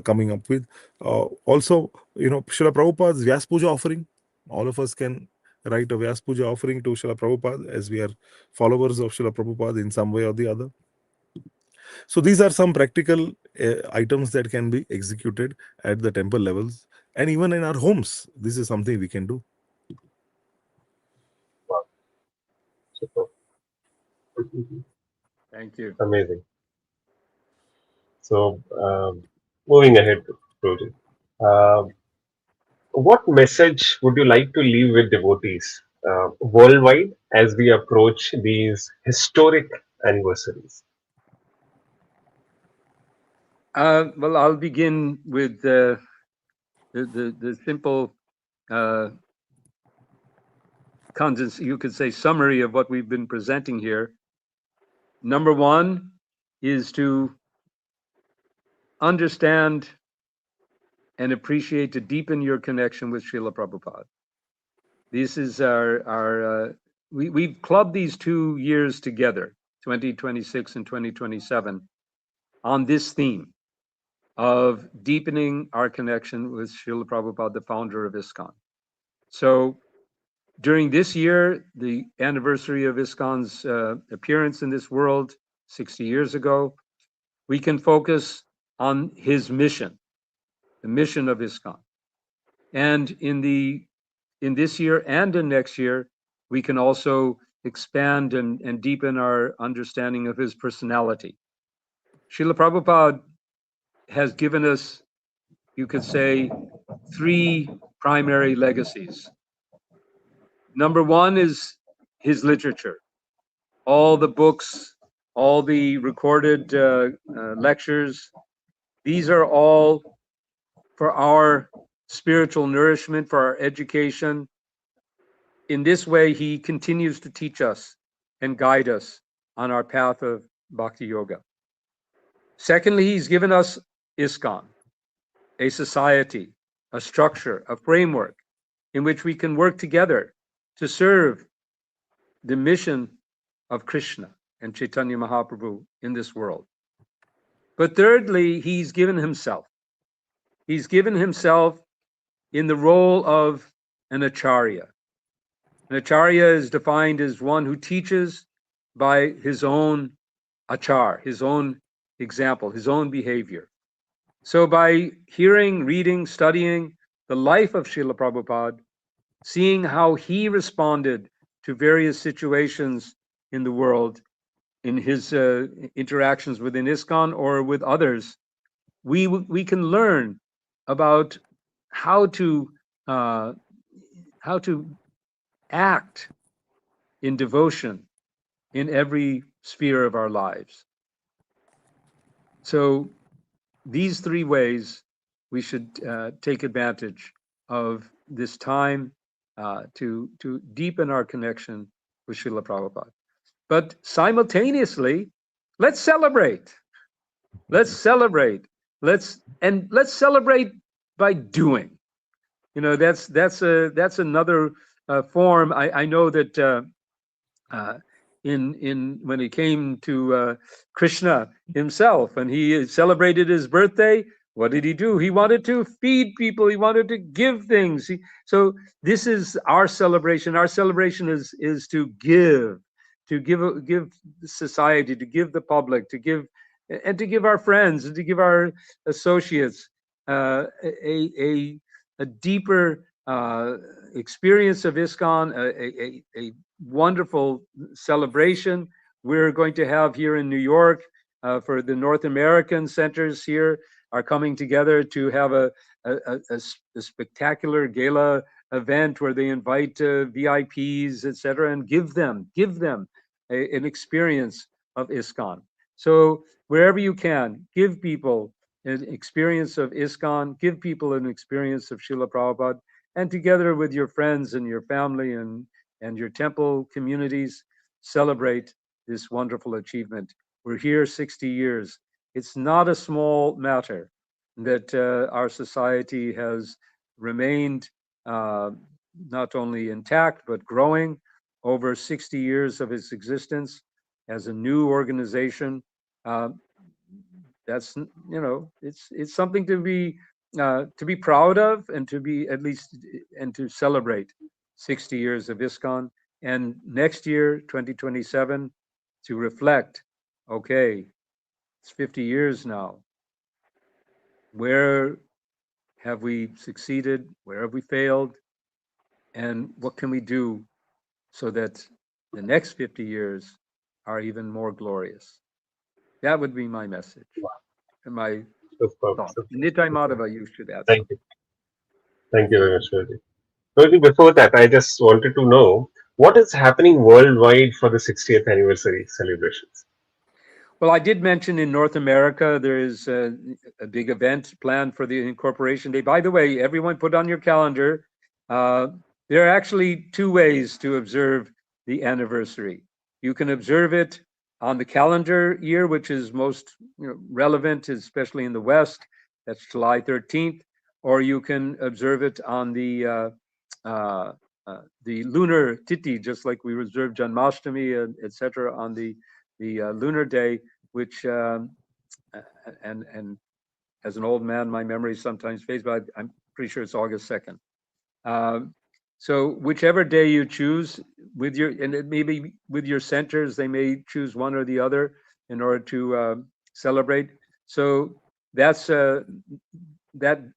coming up with. Also, Srila Prabhupada's Vyas Puja offering. All of us can write a Vyas Puja offering to Srila Prabhupada, as we are followers of Srila Prabhupada in some way or the other. So these are some practical items that can be executed at the temple levels, and even in our homes. This is something we can do. Wow. Super. Thank you. Amazing. So, moving ahead, Roji. What message would you like to leave with devotees worldwide as we approach these historic anniversaries? Well, I'll begin with the simple you could say summary of what we've been presenting here. Number one is to understand and appreciate, to deepen your connection with Srila Prabhupada. This is we've clubbed these 2 years together, 2026 and 2027, on this theme of deepening our connection with Srila Prabhupada, the founder of ISKCON. So during this year, the anniversary of ISKCON'S appearance in this world 60 years ago, we can focus on his mission, the mission of ISKCON. And in this year and in next year, we can also expand and deepen our understanding of his personality. Srila Prabhupada has given us, you could say, 3 primary legacies. Number one is his literature. All the books, all the recorded lectures, these are all for our spiritual nourishment, for our education. In this way, he continues to teach us and guide us on our path of bhakti yoga. Secondly, he's given us ISKCON, a society, a structure, a framework in which we can work together to serve the mission of Krishna and Chaitanya Mahaprabhu in this world. But thirdly, he's given himself. He's given himself in the role of an acharya. An acharya is defined as one who teaches by his own achar, his own example, his own behavior. So by hearing, reading, studying the life of Srila Prabhupada, seeing how he responded to various situations in the world, in his interactions within ISKCON or with others, we can learn about how to act in devotion in every sphere of our lives. So these 3 ways we should take advantage of this time to deepen our connection with Srila Prabhupada. But simultaneously, let's celebrate. Let's celebrate. Let's celebrate by doing. That's another form. I know that in when he came to Krishna himself and he celebrated his birthday, what did he do? He wanted to feed people. He wanted to give things. So this is our celebration. Our celebration is to give society, to give the public, to give our friends, and to give our associates a deeper experience of ISKCON, a wonderful celebration. We're going to have here in New York for the North American centers here are coming together to have a spectacular gala event where they invite VIPs, etc., and give them an experience of ISKCON. So wherever you can, give people an experience of ISKCON, give people an experience of Srila Prabhupada, and together with your friends and your family and and your temple communities celebrate this wonderful achievement. We're here 60 years. It's not a small matter that our society has remained not only intact, but growing over 60 years of its existence as a new organization. That's, it's something to be proud of, and to be at least, and to celebrate 60 years of ISKCON, and next year 2027 to reflect, okay, it's 50 years now. Where have we succeeded? Where have we failed? And what can we do so that the next 50 years are even more glorious? That would be my message and my thought. Nitai Madhava, you should add Thank you. Thank you very much, Guruji. Guruji, before that, I just wanted to know what is happening worldwide for the 60th anniversary celebrations. Well, I did mention in North America, there is a big event planned for the Incorporation Day. By the way, everyone put on your calendar. There are actually two ways to observe the anniversary. You can observe it on the calendar year, which is most relevant, especially in the West. That's July 13th. Or you can observe it on the lunar Tithi, just like we observe Janmashtami, etc., on the lunar day, which and as an old man, my memory sometimes fades, but I'm pretty sure it's August 2nd. So whichever day you choose, with your, and it may be with your centers, they may choose one or the other in order to celebrate. So that's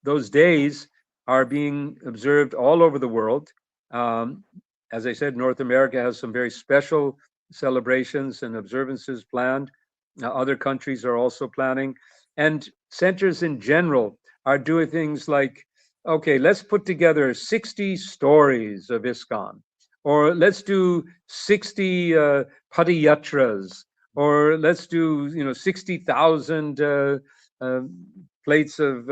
those days are being observed all over the world. As I said, North America has some very special celebrations and observances planned. Other countries are also planning, and centers in general are doing things like, okay, let's put together 60 stories of ISKCON, or let's do 60 padayatras, or let's do 60,000 plates of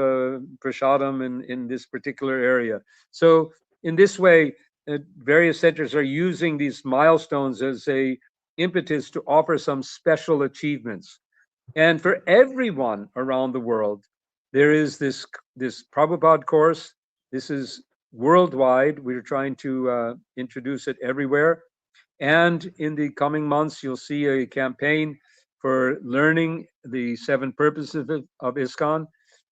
prasadam in this particular area. So in this way, various centers are using these milestones as a impetus to offer some special achievements. And for everyone around the world, there is this Prabhupada course. This is worldwide. We're trying to introduce it everywhere. And in the coming months, you'll see a campaign for learning the 7 purposes of ISKCON.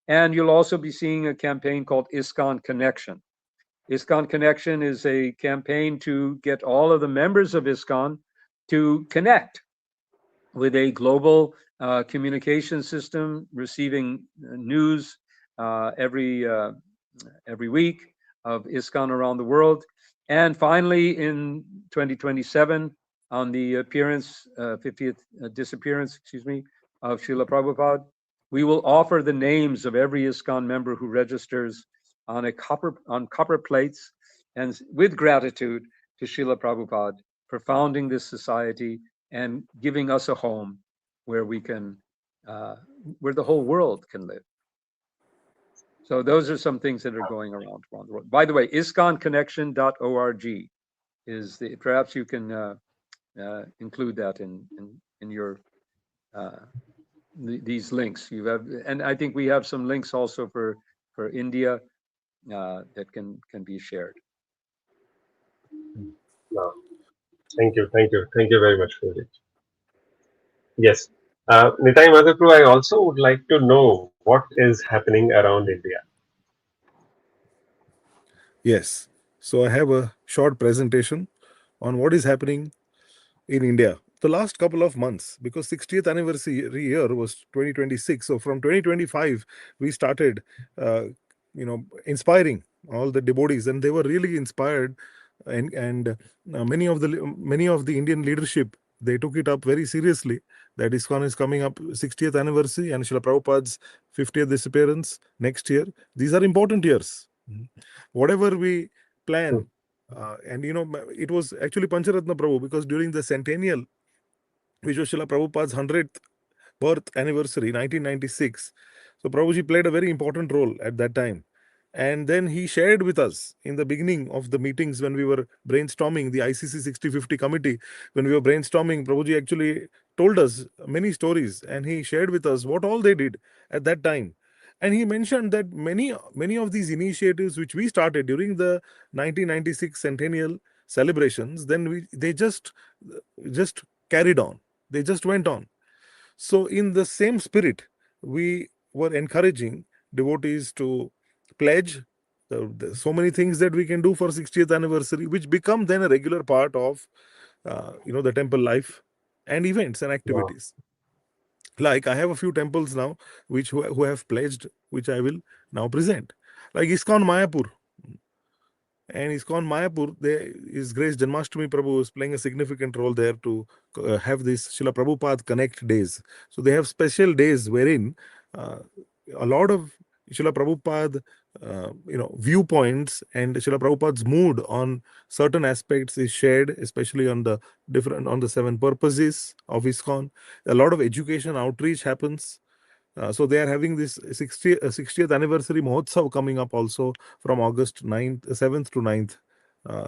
And you'll also be seeing a campaign called ISKCON Connection. ISKCON Connection is a campaign to get all of the members of ISKCON to connect with a global communication system, receiving news every week of ISKCON around the world. And finally, in 2027, on the 50th disappearance, of Srila Prabhupada, we will offer the names of every ISKCON member who registers on copper plates, and with gratitude to Srila Prabhupada for founding this society and giving us a home where we can, where the whole world can live. So those are some things that are going around the world. By the way, ISKCONconnection.org is the, perhaps you can include that in your these links. You have, and I think we have some links also for India that can be shared. Thank you very much for it. Yes, Nitai Madhav, I also would like to know what is happening around India. Yes, so I have a short presentation on what is happening in India the last couple of months, because 60th anniversary year was 2026. So from 2025 we started inspiring all the devotees, and they were really inspired, and many of the Indian leadership, they took it up very seriously, that ISKCON is coming up 60th anniversary and Srila Prabhupada's 50th disappearance next year. These are important years. Whatever we plan, and it was actually Pancharatna Prabhu, because during the centennial, which was Srila Prabhupada's 100th birth anniversary, 1996, so Prabhuji played a very important role at that time. And then he shared with us in the beginning of the meetings when we were brainstorming the ICC 6050 committee. When we were brainstorming, Prabhuji actually told us many stories, and he shared with us what all they did at that time. And he mentioned that many of these initiatives which we started during the 1996 centennial celebrations, then they just carried on. They just went on. So, in the same spirit, we were encouraging devotees to pledge so many things that we can do for 60th anniversary, which become then a regular part of the temple life and events and Wow. activities. Like I have a few temples now who have pledged, which I will now present. Like ISKCON Mayapur. And ISKCON Mayapur, His Grace Janmashtami Prabhu is playing a significant role there to have this Srila Prabhupada Connect days. So they have special days wherein a lot of Srila Prabhupada, viewpoints and Srila Prabhupada's mood on certain aspects is shared, especially on the seven purposes of ISKCON. A lot of education outreach happens. So they are having this 60th anniversary Mahotsav coming up also from August 7th to 9th.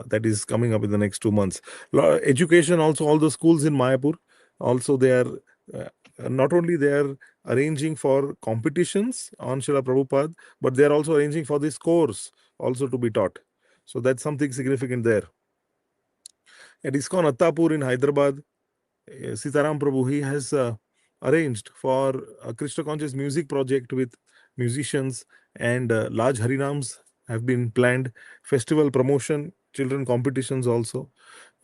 That is coming up in the next 2 months. Education also, all the schools in Mayapur, also they are not only they are arranging for competitions on Srila Prabhupada, but they are also arranging for this course also to be taught. So that's something significant there. At ISKCON Attapur in Hyderabad, Sitaram Prabhu, he has arranged for a Krishna Conscious music project with musicians, and large harinams have been planned, festival promotion, children competitions also,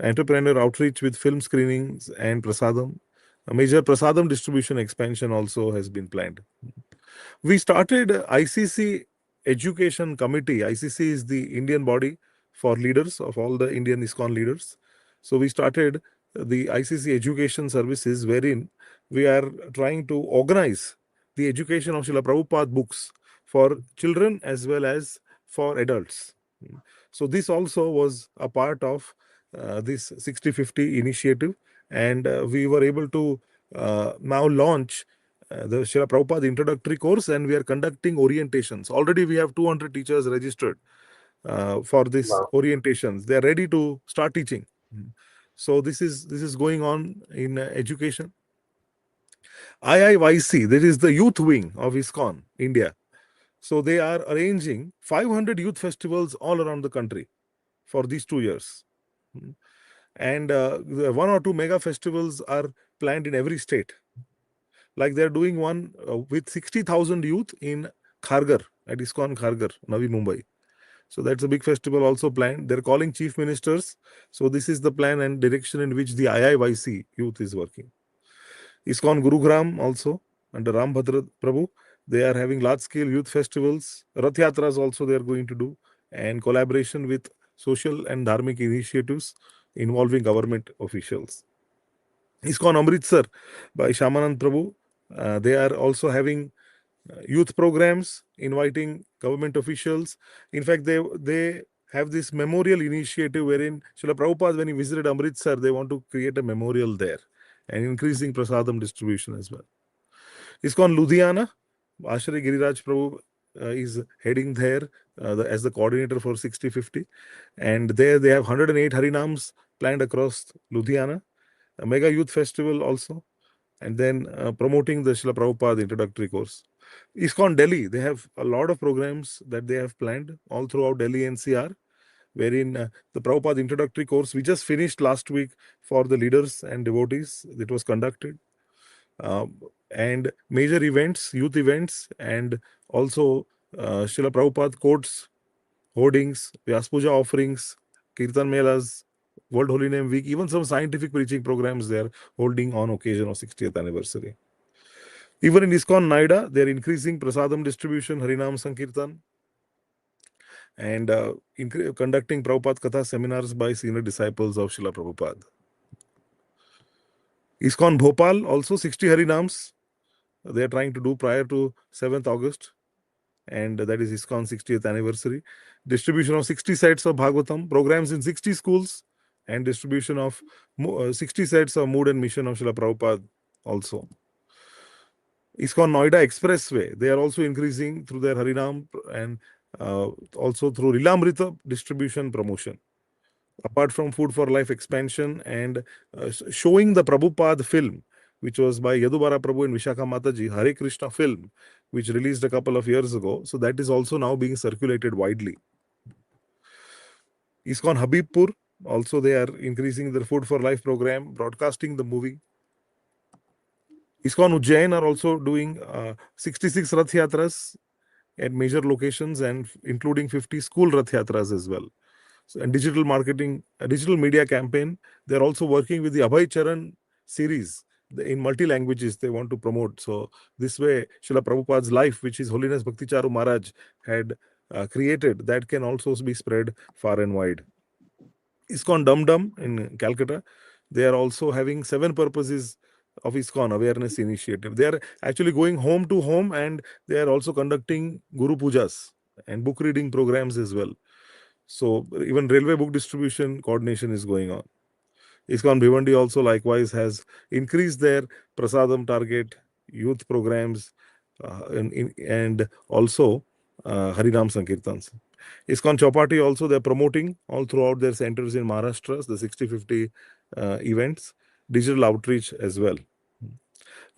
entrepreneur outreach with film screenings and prasadam. A major prasadam distribution expansion also has been planned. We started ICC Education Committee. ICC is the Indian body for leaders of all the Indian ISKCON leaders. So we started the ICC Education Services, wherein we are trying to organize the education of Srila Prabhupada books for children as well as for adults. So this also was a part of this 6050 initiative, and we were able to now launch the Srila Prabhupada introductory course, and we are conducting orientations. Already we have 200 teachers registered for this Wow. orientations. They are ready to start teaching. So this is going on in education. IIYC, that is the youth wing of ISKCON India. So they are arranging 500 youth festivals all around the country for these 2 years. And one or two mega festivals are planned in every state. Like they're doing one with 60,000 youth in Kharghar, at ISKCON Kharghar, Navi Mumbai. So that's a big festival also planned. They're calling chief ministers. So this is the plan and direction in which the IIYC youth is working. ISKCON Gurugram also, under Rambhadra Prabhu, they are having large-scale youth festivals. Rath Yatras also they are going to do, and collaboration with social and dharmic initiatives involving government officials. ISKCON Amritsar by Shamanand Prabhu, they are also having youth programs, inviting government officials. In fact, they have this memorial initiative wherein Srila Prabhupada, when he visited Amritsar, they want to create a memorial there and increasing prasadam distribution as well. ISKCON Ludhiana, Ashray Giriraj Prabhu is heading there as the coordinator for 6050. And there they have 108 harinams planned across Ludhiana, a mega youth festival also, and then promoting the Srila Prabhupada introductory course. ISKCON Delhi, they have a lot of programs that they have planned all throughout Delhi NCR, wherein the Prabhupada introductory course we just finished last week for the leaders and devotees. It was conducted. And major events, youth events, and also Srila Prabhupada quotes, hoardings, Vyas Puja offerings, Kirtan Melas, World Holy Name Week, even some scientific preaching programs they are holding on occasion of 60th anniversary. Even in ISKCON Noida, they are increasing prasadam distribution, Harinam Sankirtan, and conducting Prabhupada Katha seminars by senior disciples of Srila Prabhupada. ISKCON Bhopal, also 60 Harinams, they are trying to do prior to 7th August, and that is ISKCON 60th anniversary. Distribution of 60 sets of Bhagavatam, programs in 60 schools, and distribution of 60 sets of Mood and Mission of Srila Prabhupada also. ISKCON Noida Expressway, they are also increasing through their Harinam and also through Lilamrita distribution promotion. Apart from Food for Life expansion and showing the Prabhupada film, which was by Yadubara Prabhu and Vishakha Mataji, Hare Krishna film, which released a couple of years ago. So that is also now being circulated widely. ISKCON Habibpur, also they are increasing their Food for Life program, broadcasting the movie. ISKCON Ujjain are also doing 66 Rath Yatras at major locations and including 50 school Rath Yatras as well. So, and digital marketing, a digital media campaign. They're also working with the Abhay Charan series in multi languages they want to promote. So this way, Srila Prabhupada's life, which His Holiness Bhakti Charu Maharaj had created, that can also be spread far and wide. ISKCON Dum Dum in Calcutta, they are also having 7 purposes of ISKCON awareness initiative. They are actually going home to home and they are also conducting Guru Pujas and book reading programs as well. So even railway book distribution coordination is going on. ISKCON Bhiwandi also likewise has increased their prasadam target, youth programs, and also Harinam Sankirtans. ISKCON Chowpatty also they're promoting all throughout their centers in Maharashtra, the 60-50 events, digital outreach as well.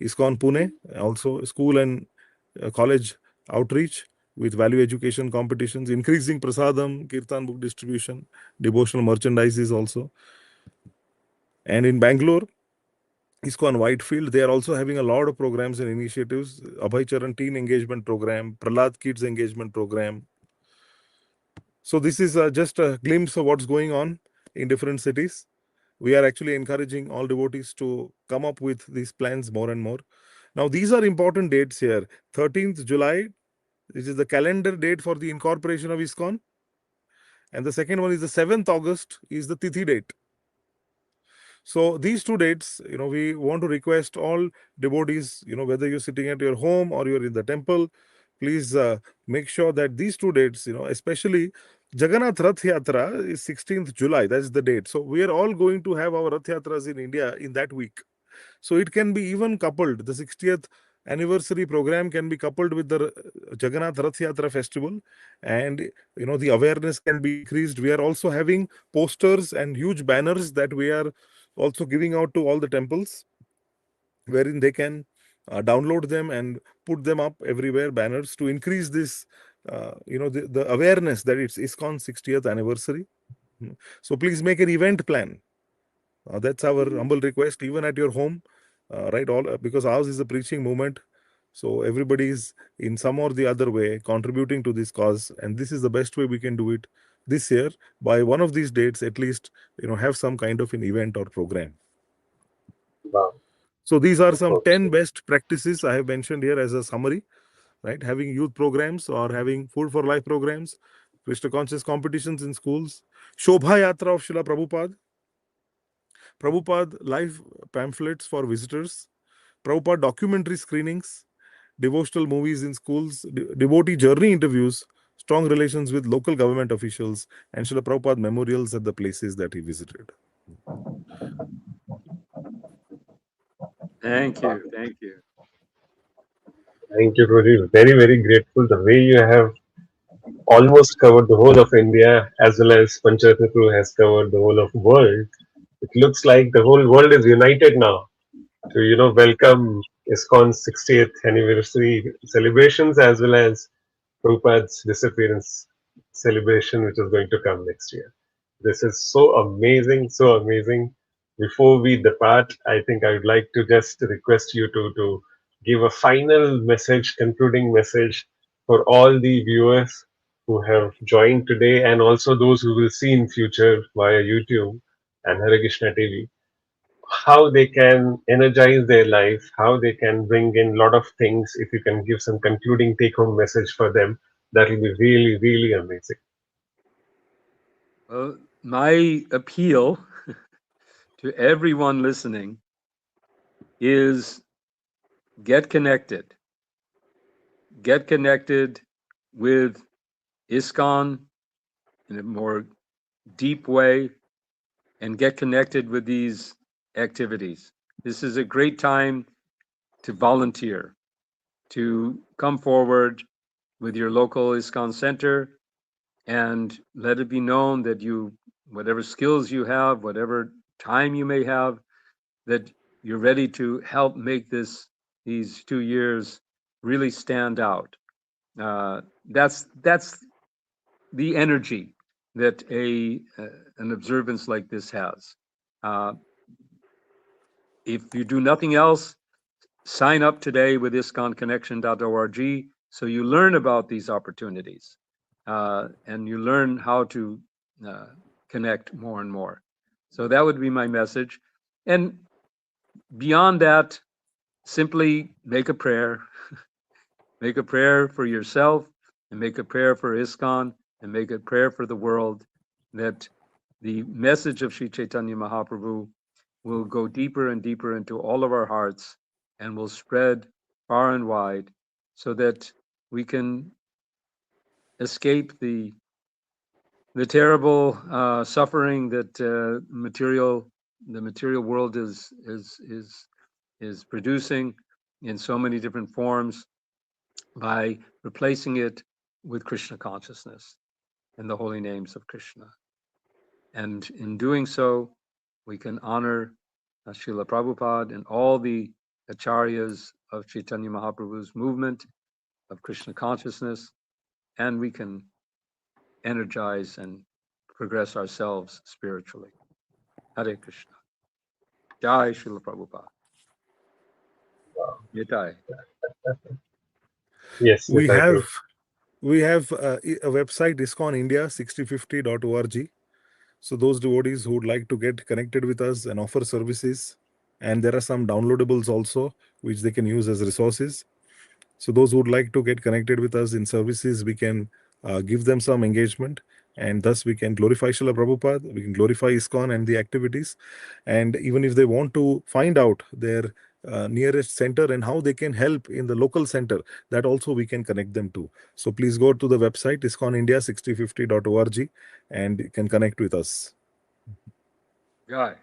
ISKCON Pune also school and college outreach with value education competitions, increasing prasadam, kirtan book distribution, devotional merchandises also. And in Bangalore, ISKCON Whitefield, they are also having a lot of programs and initiatives. Abhay Charan Teen Engagement Program, Prahlad Kids Engagement Program. So this is just a glimpse of what's going on in different cities. We are actually encouraging all devotees to come up with these plans more and more. Now, these are important dates here. 13th July, this is the calendar date for the incorporation of ISKCON. And the second one is the 7th August is the Tithi date. So these 2 dates, we want to request all devotees, whether you're sitting at your home or you're in the temple, please make sure that these 2 dates, especially Jagannath Rath Yatra is 16th July. That's the date. So we are all going to have our Rath Yatras in India in that week. So it can be even coupled. The 60th anniversary program can be coupled with the Jagannath Rath Yatra festival, and the awareness can be increased. We are also having posters and huge banners that we are also giving out to all the temples, wherein they can download them and put them up everywhere, banners, to increase this the awareness that it's ISKCON 60th anniversary. So please make an event plan. That's our humble request, even at your home, right? All because ours is a preaching movement, so everybody is in some or the other way contributing to this cause, and this is the best way we can do it this year. By one of these dates, at least have some kind of an event or program. Wow. So these are some Okay. 10 best practices I have mentioned here as a summary, right? Having youth programs or having Food for Life programs, Krishna Conscious competitions in schools, Shobha Yatra of Srila Prabhupada, Prabhupada live pamphlets for visitors, Prabhupada documentary screenings, devotional movies in schools, devotee journey interviews, strong relations with local government officials, and Srila Prabhupada memorials at the places that he visited. Thank you. Thank you. Thank you, Rudy. Very, very grateful the way you have almost covered the whole of India as well as Pancharatna has covered the whole of world. It looks like the whole world is united now to welcome ISKCON's 60th anniversary celebrations as well as Prabhupada's disappearance celebration, which is going to come next year. This is so amazing, so amazing. Before we depart, I think I would like to just request you to give a final message, concluding message for all the viewers who have joined today and also those who will see in future via YouTube and Hare Krishna TV, how they can energize their life, how they can bring in a lot of things. If you can give some concluding take home message for them, that will be really, really amazing. My appeal to everyone listening is get connected. Get connected with ISKCON in a more deep way and get connected with these activities. This is a great time to volunteer, to come forward with your local ISKCON center, and let it be known that you, whatever skills you have, whatever time you may have, that you're ready to help make these 2 years really stand out. That's the energy that an observance like this has. If you do nothing else, sign up today with ISKCONconnection.org so you learn about these opportunities and you learn how to connect more and more. So that would be my message. And beyond that, simply make a prayer. Make a prayer for yourself, and make a prayer for ISKCON, and make a prayer for the world, that the message of Sri Chaitanya Mahaprabhu will go deeper and deeper into all of our hearts and will spread far and wide, so that we can escape the terrible suffering that the material world is producing in so many different forms, by replacing it with Krishna consciousness and the holy names of Krishna. And in doing so, we can honor Srila Prabhupada and all the acharyas of Chaitanya Mahaprabhu's movement of Krishna consciousness, and we can energize and progress ourselves spiritually. Hare Krishna. Jai Srila Prabhupada. Nitai. Yes, We Nitai have Prabhu. a website, ISKCONIndia6050.org. So those devotees who would like to get connected with us and offer services, and there are some downloadables also which they can use as resources. So those who would like to get connected with us in services, we can give them some engagement, and thus we can glorify Srila Prabhupada, we can glorify ISKCON and the activities. And even if they want to find out their nearest center and how they can help in the local center, that also we can connect them to. So please go to the website ISKCONIndia6050.org and you can connect with us. Jai.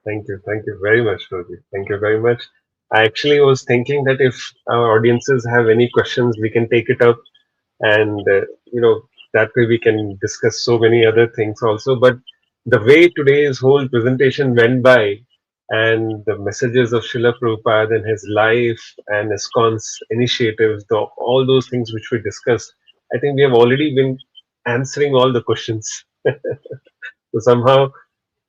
Thank you very much, Prabhuji. Thank you very much. I actually was thinking that if our audiences have any questions, we can take it up, and that way we can discuss so many other things also. But the way today's whole presentation went by, and the messages of Srila Prabhupada and his life and ISKCON'S initiatives, all those things which we discussed, I think we have already been answering all the questions. So somehow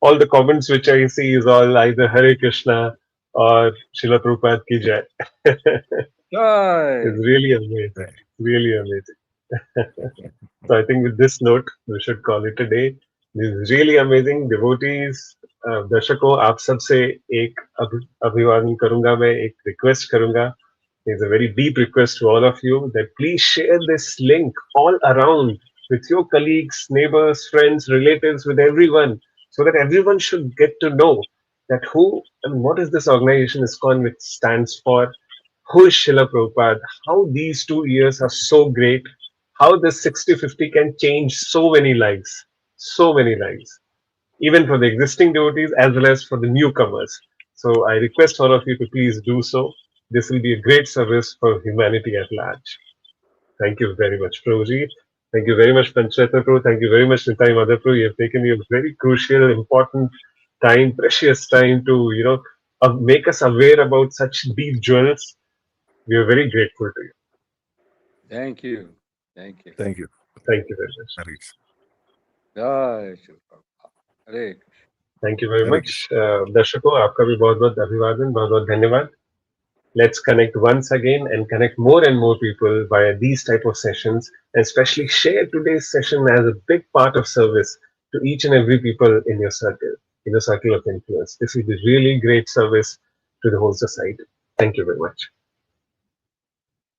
all the comments which I see is all either Hare Krishna or Srila Prabhupada ki jai. Jai. It's really amazing. Really amazing. So I think with this note, we should call it a day. This is really amazing. Devotees, दर्शकों, आप सबसे एक अभिवादन करूंगा मैं, एक request करूंगा. There's a very deep request to all of you that please share this link all around with your colleagues, neighbors, friends, relatives, with everyone, so that everyone should get to know that who and what is this organization ISKCON, which stands for, who is Srila Prabhupada, how these 2 years are so great, how this 60-50 can change so many lives, even for the existing devotees as well as for the newcomers. So I request all of you to please do so. This will be a great service for humanity at large. Thank you very much, Prabhuji. Thank you very much, Pancharatna Prabhu. Thank you very much, Nitai Madhav Prabhu. You have taken your very crucial, important time, precious time to, make us aware about such deep jewels. We are very grateful to you. Thank you. Thank you. Thank you. Thank you very much. Hare Jai Srila Prabhupada. Hare Krishna. Thank you very Hare much. दर्शकों, आपका भी बहुत-बहुत अभिवादन, बहुत-बहुत धन्यवाद. Let's connect once again and connect more and more people via these type of sessions, and especially share today's session as a big part of service to each and every people in your circle of influence. This will be really great service to the whole society. Thank you very much.